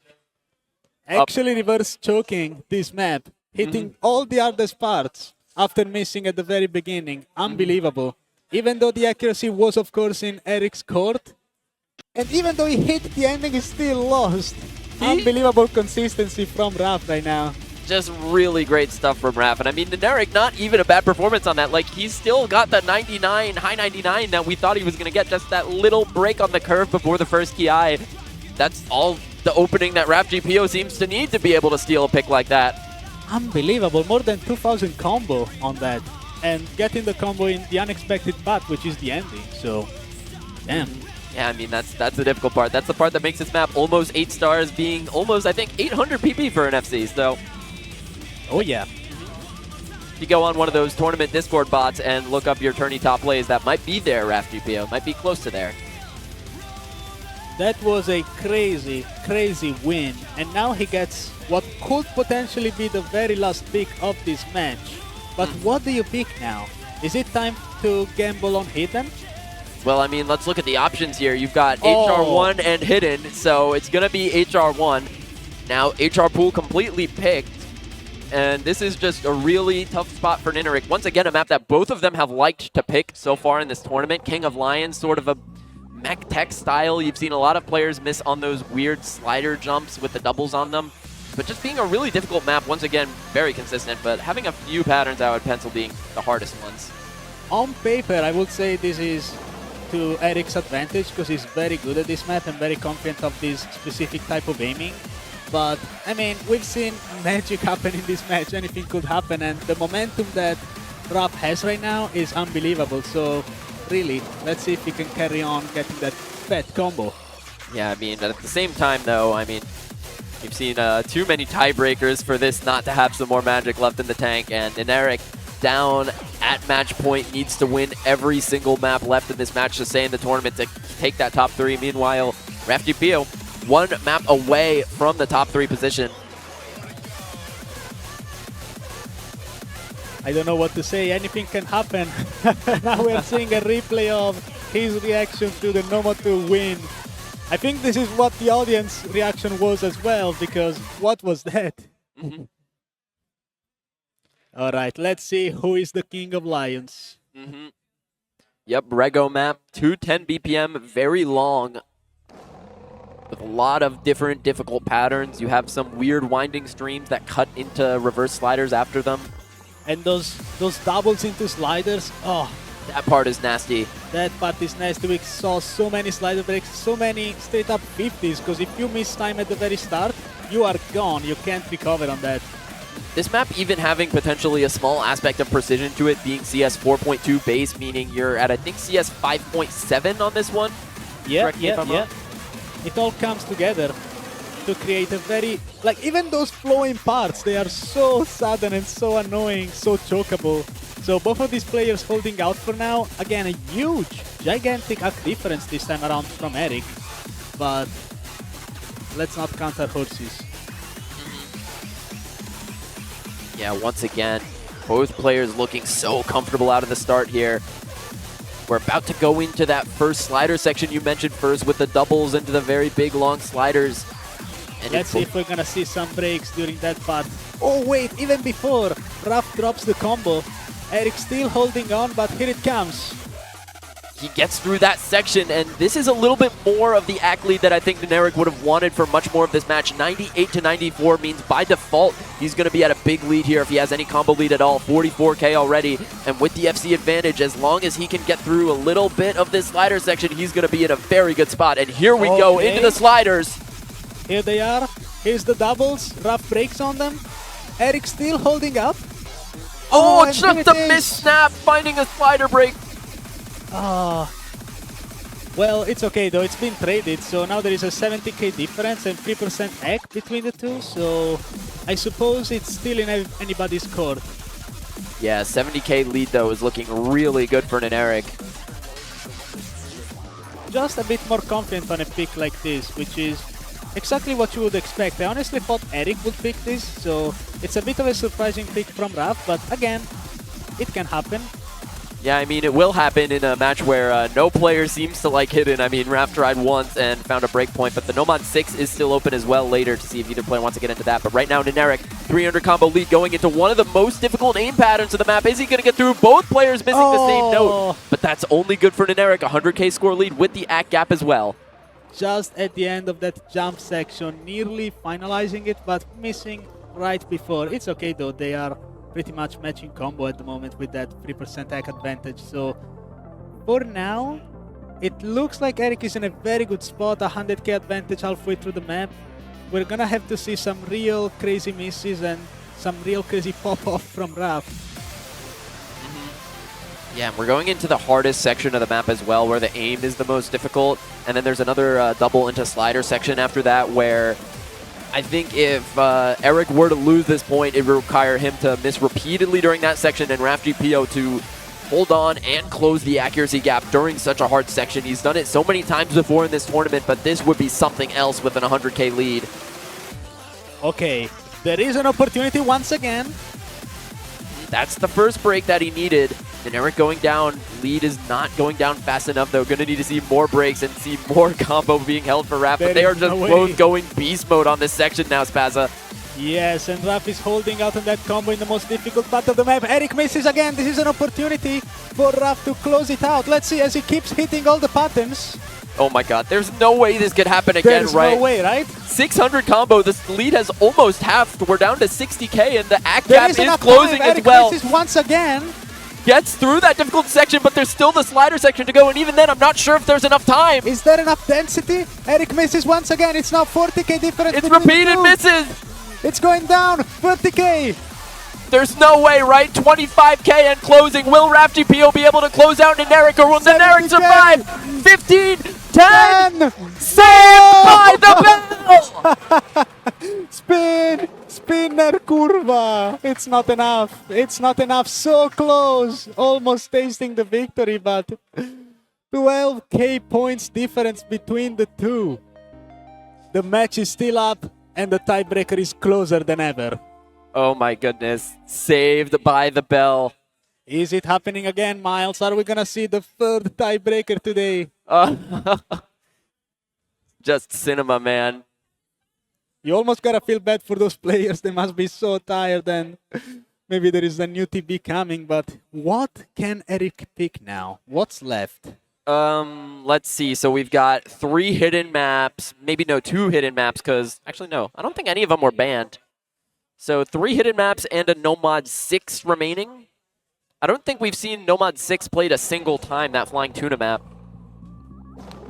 Actually reverse choking this map, hitting all the hardest parts after missing at the very beginning. Unbelievable. Even though the accuracy was, of course, in Eric's court, and even though he hit the ending, he still lost. Unbelievable consistency from Raf right now. Just really great stuff from Raf. And I mean, NINERIK, not even a bad performance on that. Like, he's still got the 99, high 99 that we thought he was going to get. Just that little break on the curve before the first KI. That's all the opening that RafGPO seems to need to be able to steal a pick like that. Unbelievable. More than 2,000 combo on that. And getting the combo in the unexpected path, which is the ending. So, damn. Yeah, I mean, that's the difficult part. That's the part that makes this map almost 8 stars, being almost, I think, 800 PP for an FC. So, oh yeah. you go on one of those tournament Discord bots and look up your tourney top plays, that might be there, RafGPO, might be close to there. That was a crazy, crazy win. And now he gets what could potentially be the very last pick of this match. But what do you pick now? Is it time to gamble on Hidden? Well, I mean, let's look at the options here. You've got HR1 and Hidden, so it's going to be HR1. Now, HR Pool completely picked, and this is just a really tough spot for NINERIK. Once again, a map that both of them have liked to pick so far in this tournament. King of Lions, sort of a mech tech style. You've seen a lot of players miss on those weird slider jumps with the doubles on them. But just being a really difficult map, once again, very consistent, but having a few patterns I would pencil being the hardest ones. On paper, I would say this is to Eric's advantage because he's very good at this map and very confident of this specific type of aiming. But, I mean, we've seen magic happen in this match. Anything could happen, and the momentum that Raf has right now is unbelievable. So, really, let's see if he can carry on getting that fat combo. Yeah, I mean, at the same time, though, I mean, you've seen too many tiebreakers for this not to have some more magic left in the tank, and NINERIK down at match point needs to win every single map left in this match to stay in the tournament to take that top 3. Meanwhile, RafGPO, one map away from the top 3 position. I don't know what to say. Anything can happen. Now we're seeing a replay of his reaction to the Noma 2 win. I think this is what the audience reaction was as well, because what was that? All right, let's see who is the King of Lions. Yep, Rego map, 210 BPM, very long, with a lot of different difficult patterns. You have some weird winding streams that cut into reverse sliders after them. And those doubles into sliders, oh. That part is nasty. That part is nasty. We saw so many slider breaks, so many straight up 50s, because if you miss time at the very start, you are gone. You can't recover on that. This map even having potentially a small aspect of precision to it, being CS 4.2 base, meaning you're at, I think, CS 5.7 on this one. Yeah. It all comes together to create a very, like, even those flowing parts, they are so sudden and so annoying, so chokeable. So both of these players holding out for now. Again, a huge, gigantic act difference this time around from Eric. But let's not count our horses. Yeah, once again, both players looking so comfortable out of the start here. We're about to go into that first slider section you mentioned first with the doubles into the very big long sliders. And let's see if we're gonna see some breaks during that part. Oh wait, even before Raf drops the combo, Eric still holding on, but here it comes. He gets through that section, and this is a little bit more of the act lead that I think NINERIK would have wanted for much more of this match. 98 to 94 means by default he's going to be at a big lead here if he has any combo lead at all. 44k already, and with the FC advantage, as long as he can get through a little bit of this slider section, he's going to be in a very good spot. And here we go into the sliders. Here they are. Here's the doubles. Raf breaks on them. Eric still holding up. Oh, just a miss snap, finding a slider break. Well, it's okay though, it's been traded, so now there is a 70k difference and 3% egg between the two, so I suppose it's still in anybody's court. Yeah, 70k lead though is looking really good for NINERIK. Just a bit more confident on a pick like this, which is exactly what you would expect. I honestly thought Eric would pick this, so it's a bit of a surprising pick from Raf, but again, it can happen. Yeah, I mean, it will happen in a match where no player seems to like Hidden. I mean, Raf tried once and found a break point, but the Nomad 6 is still open as well later to see if either player wants to get into that. But right now, NINERIK, 300 combo lead going into one of the most difficult aim patterns of the map. Is he going to get through? Both players missing the same note, but that's only good for NINERIK. 100k score lead with the act gap as well. Just at the end of that jump section, nearly finalizing it, but missing right before. It's okay though, they are pretty much matching combo at the moment with that 3% attack advantage. So for now, it looks like Eric is in a very good spot, 100k advantage halfway through the map. We're gonna have to see some real crazy misses and some real crazy pop-off from Raf. Yeah, we're going into the hardest section of the map as well, where the aim is the most difficult. And then there's another double into slider section after that, where I think if Eric were to lose this point, it would require him to miss repeatedly during that section and RafGPO to hold on and close the accuracy gap during such a hard section. He's done it so many times before in this tournament, but this would be something else with an 100K lead. Okay, there is an opportunity once again. That's the first break that he needed. NINERIK going down. Lead is not going down fast enough, though. Going to need to see more breaks and see more combo being held for Raf. But they are just both going beast mode on this section now, Spazza. Yes, and Raf is holding out on that combo in the most difficult part of the map. Eric misses again. This is an opportunity for Raf to close it out. Let's see as he keeps hitting all the patterns. Oh my god, there's no way this could happen again, There's right? no way, right? 600 combo, this lead has almost halved. We're down to 60K and the act gap is closing time. as well. Eric misses once again. Gets through that difficult section, but there's still the slider section to go, and even then, I'm not sure if there's enough time. Is there enough density? Eric misses once again. It's now 40K difference. It's repeated misses. It's going down. 30K. There's no way, right? 25K and closing. Will RafGPO be able to close out NINERIK, or will NINERIK survive? 15, 10, saved by the bell! Spin! Spinner curva! It's not enough. It's not enough. So close. Almost tasting the victory, but 12K points difference between the two. The match is still up, and the tiebreaker is closer than ever. Oh my goodness. Saved by the bell. Is it happening again, Miles? Are we gonna see the third tiebreaker today? Just cinema, man. You almost gotta feel bad for those players. They must be so tired, and maybe there is a new TB coming, but what can Eric pick now? What's left? Let's see. So we've got 3 hidden maps. Maybe no, 2 hidden maps, because actually no, I don't think any of them were banned. So 3 hidden maps and a Nomad 6 remaining. I don't think we've seen Nomad 6 played a single time, that Flying Tuna map.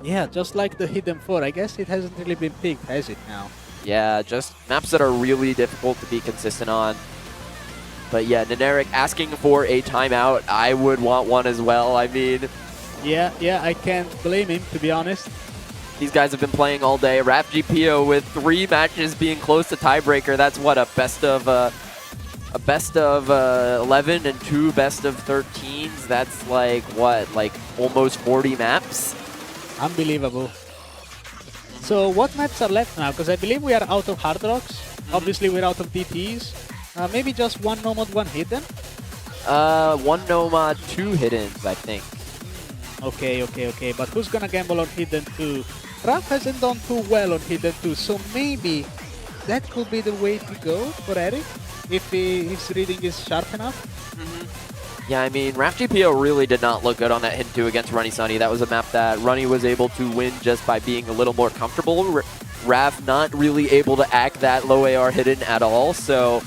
Yeah, just like the Hidden 4. I guess it hasn't really been picked, has it now? Yeah, just maps that are really difficult to be consistent on. But yeah, NINERIK asking for a timeout. I would want one as well. I mean... Yeah, I can't blame him, to be honest. These guys have been playing all day. RafGPO with 3 matches being close to tiebreaker. That's what, a best of 11 and 2 best of 13s. That's like what, like almost 40 maps? Unbelievable. So what maps are left now? Because I believe we are out of Hard Rocks. Obviously we're out of DTs. Maybe just 1 Nomad, 1 Hidden? 1 Nomad, 2 Hiddens, I think. Okay. But who's gonna gamble on Hidden 2? Raf hasn't done too well on Hidden 2, so maybe that could be the way to go for Eric, if his reading is sharp enough. Yeah, I mean, RafGPO really did not look good on that Hidden 2 against Runny Sunny. That was a map that Runny was able to win just by being a little more comfortable. Raf not really able to act that low AR Hidden at all, so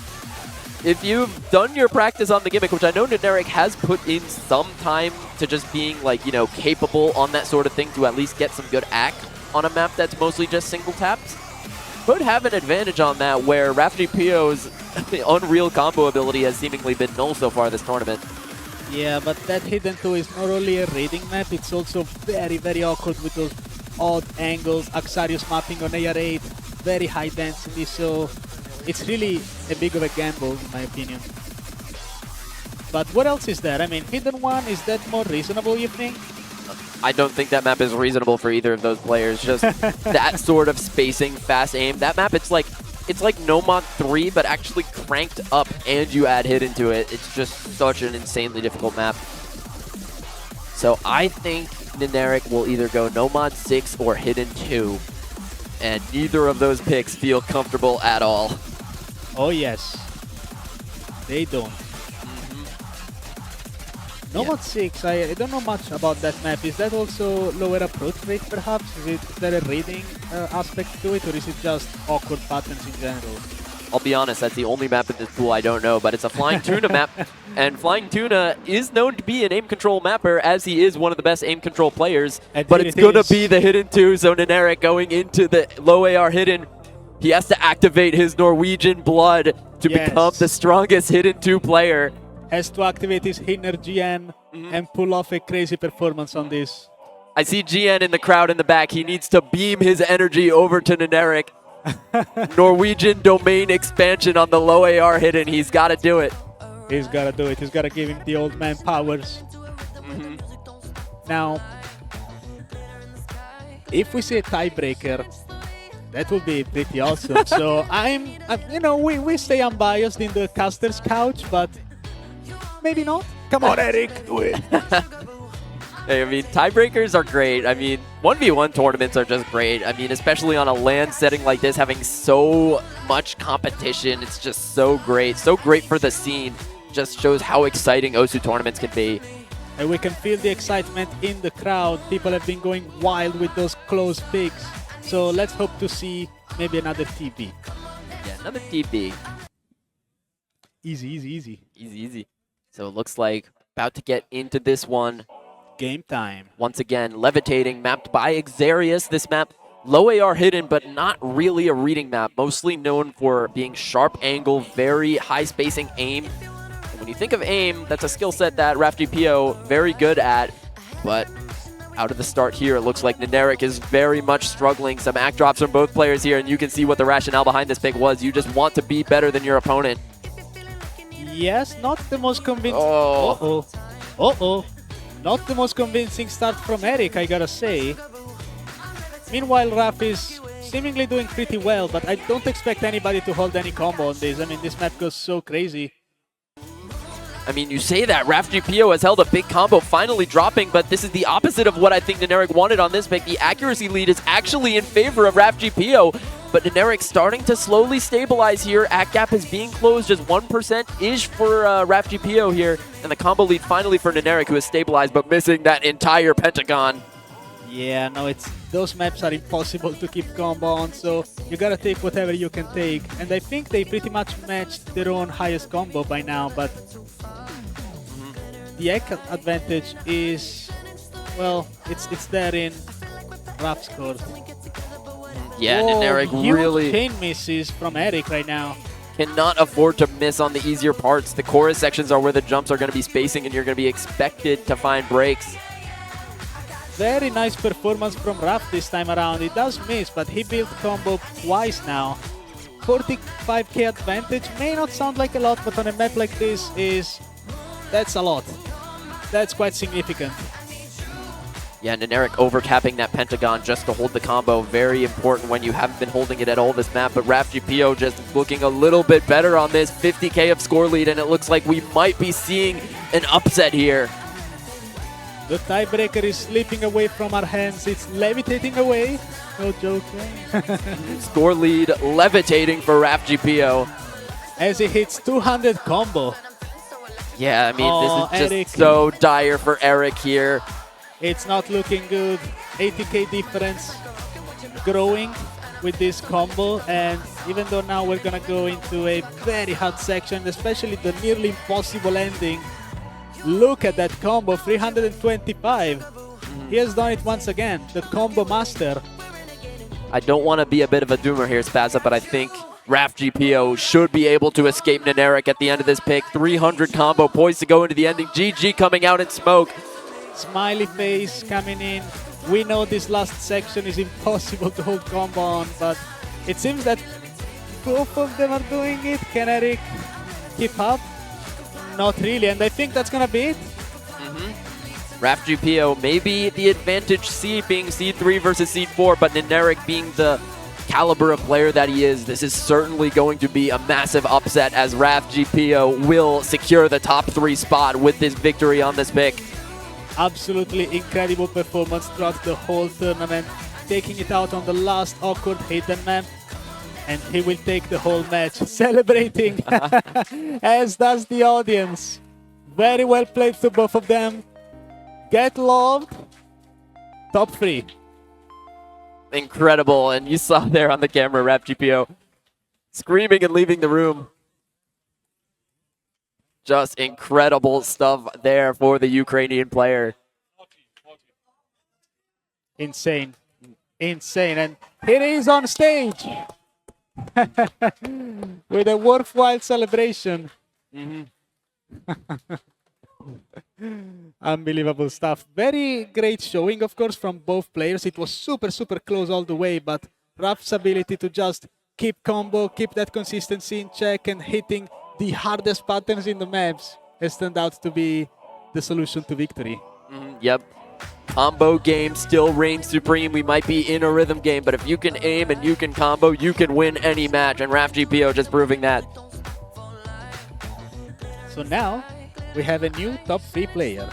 if you've done your practice on the gimmick, which I know NINERIK has put in some time to just being, like, you know, capable on that sort of thing to at least get some good act on a map that's mostly just single taps, could have an advantage on that, where RafGPO's unreal combo ability has seemingly been null so far this tournament. Yeah, but that Hidden 2 is not only a raiding map, it's also very, very awkward with those odd angles, Axarius mapping on AR8, very high density, so it's really a big of a gamble, in my opinion. But what else is there? I mean, Hidden 1, is that more reasonable, you think? I don't think that map is reasonable for either of those players. Just that sort of spacing, fast aim. That map, it's like Nomad 3, but actually cranked up, and you add Hidden to it. It's just such an insanely difficult map. So I think NINERIK will either go Nomad 6 or Hidden 2, and neither of those picks feel comfortable at all. Oh yes, they don't. Nomad 6, I don't know much about that map. Is that also lower approach rate perhaps? Is there a raiding aspect to it, or is it just awkward patterns in general? I'll be honest, that's the only map in this pool I don't know, but it's a Flying Tuna map, and Flying Tuna is known to be an aim control mapper, as he is one of the best aim control players, and but it's going to be the Hidden 2, so NINERIK going into the low AR Hidden, he has to activate his Norwegian blood to become the strongest Hidden 2 player. Has to activate his inner GN and pull off a crazy performance on this. I see GN in the crowd in the back. He needs to beam his energy over to NINERIK. Norwegian domain expansion on the low AR hidden. He's got to do it. He's got to do it. He's got to give him the old man powers. Now, if we see a tiebreaker, that would be pretty awesome. So you know, we stay unbiased in the caster's couch, but maybe not. Come on, Eric, do it. Hey, I mean, tiebreakers are great. I mean, 1v1 tournaments are just great. I mean, especially on a LAN setting like this, having so much competition, it's just so great. So great for the scene. Just shows how exciting OSU tournaments can be. And we can feel the excitement in the crowd. People have been going wild with those close picks. So let's hope to see maybe another TB. Yeah, another TB. Easy, easy, easy. Easy, easy. So it looks like about to get into this one. Game time. Once again, levitating, mapped by Xarius. This map, low AR hidden, but not really a reading map. Mostly known for being sharp angle, very high spacing aim. And when you think of aim, that's a skill set that RafGPO very good at. But out of the start here, it looks like NINERIK is very much struggling. Some act drops from both players here, and you can see what the rationale behind this pick was. You just want to be better than your opponent. Yes, not the most convincing. Oh. Uh-oh. Not the most convincing start from Eric, I gotta say. Meanwhile, Raf is seemingly doing pretty well, but I don't expect anybody to hold any combo on this. I mean, this map goes so crazy. I mean, you say that. RafGPO has held a big combo, finally dropping, but this is the opposite of what I think NINERIK wanted on this pick. The accuracy lead is actually in favor of RafGPO, but NINERIK starting to slowly stabilize here. Act gap is being closed, just 1%-ish for RafGPO here, and the combo lead finally for NINERIK, who is stabilized, but missing that entire pentagon. Yeah, no, those maps are impossible to keep combo on, so you gotta take whatever you can take. And I think they pretty much matched their own highest combo by now, but the egg advantage is, well, it's there in Raf's court. Yeah, Whoa, NINERIK really chain misses from Eric right now. cannot afford to miss on the easier parts. The chorus sections are where the jumps are going to be spacing, and you're going to be expected to find breaks. Very nice performance from Raf this time around. He does miss, but he built combo twice now. 45k advantage may not sound like a lot, but on a map like this that's a lot. That's quite significant. Yeah, NINERIK overcapping that pentagon just to hold the combo. Very important when you haven't been holding it at all this map. But RafGPO just looking a little bit better on this. 50k of score lead, and it looks like we might be seeing an upset here. The tiebreaker is slipping away from our hands. It's levitating away. No joke. Score lead levitating for RafGPO. As he hits 200 combo. Yeah, I mean, this is Eric. just so dire for Eric here. It's not looking good. 80k difference growing with this combo, and even though now we're gonna go into a very hot section, especially the nearly impossible ending. Look at that combo, 325. He has done it once again, the combo master. I don't want to be a bit of a doomer here, Spazza, but I think RafGPO should be able to escape NINERIK at the end of this pick. 300 combo poised to go into the ending. GG coming out in smoke. Smiley face coming in. We know this last section is impossible to hold combo on, but it seems that both of them are doing it. Can Eric keep up? Not really, and I think that's gonna be it. RafGPO, maybe the advantage seed being seed 3 versus seed 4, but NINERIK being the caliber of player that he is, this is certainly going to be a massive upset as RafGPO will secure the top 3 spot with this victory on this pick. Absolutely incredible performance throughout the whole tournament, taking it out on the last awkward hidden map, and he will take the whole match, celebrating, as does the audience. Very well played to both of them. Get loved. Top 3. Incredible, and you saw there on the camera RafGPO screaming and leaving the room. Just incredible stuff there for the Ukrainian player. Insane. Insane. And here he is on stage with a worthwhile celebration. Unbelievable stuff. Very great showing, of course, from both players. It was super, super close all the way, but Raf's ability to just keep combo, keep that consistency in check, and hitting the hardest patterns in the maps has turned out to be the solution to victory. Yep. Combo game still reigns supreme. We might be in a rhythm game, but if you can aim and you can combo, you can win any match, and Raf GPO just proving that. So now we have a new top 3 player.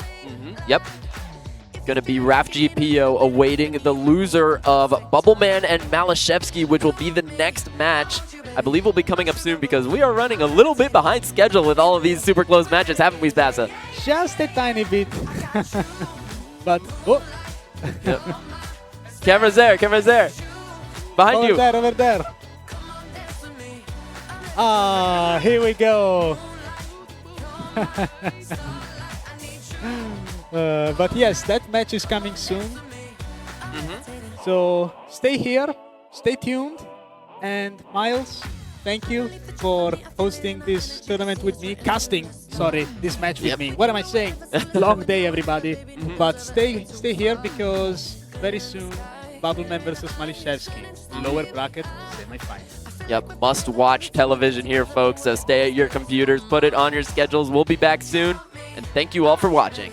Yep. Going to be Raf GPO awaiting the loser of Bubbleman and Malashevsky, which will be the next match. I believe will be coming up soon because we are running a little bit behind schedule with all of these super close matches, haven't we, Spassa? Just a tiny bit. But, oh. Yep. Camera's there, camera's there. Behind you. Over there. Ah, here we go. But yes, that match is coming soon. So stay here, stay tuned. And Miles, thank you for hosting this tournament with me. Casting, this match with me. What am I saying? Long day, everybody. But stay here because very soon, Bubbleman versus Malashevsky. Lower bracket, semi-final. Yep, must-watch television here, folks. So stay at your computers, put it on your schedules. We'll be back soon. And thank you all for watching.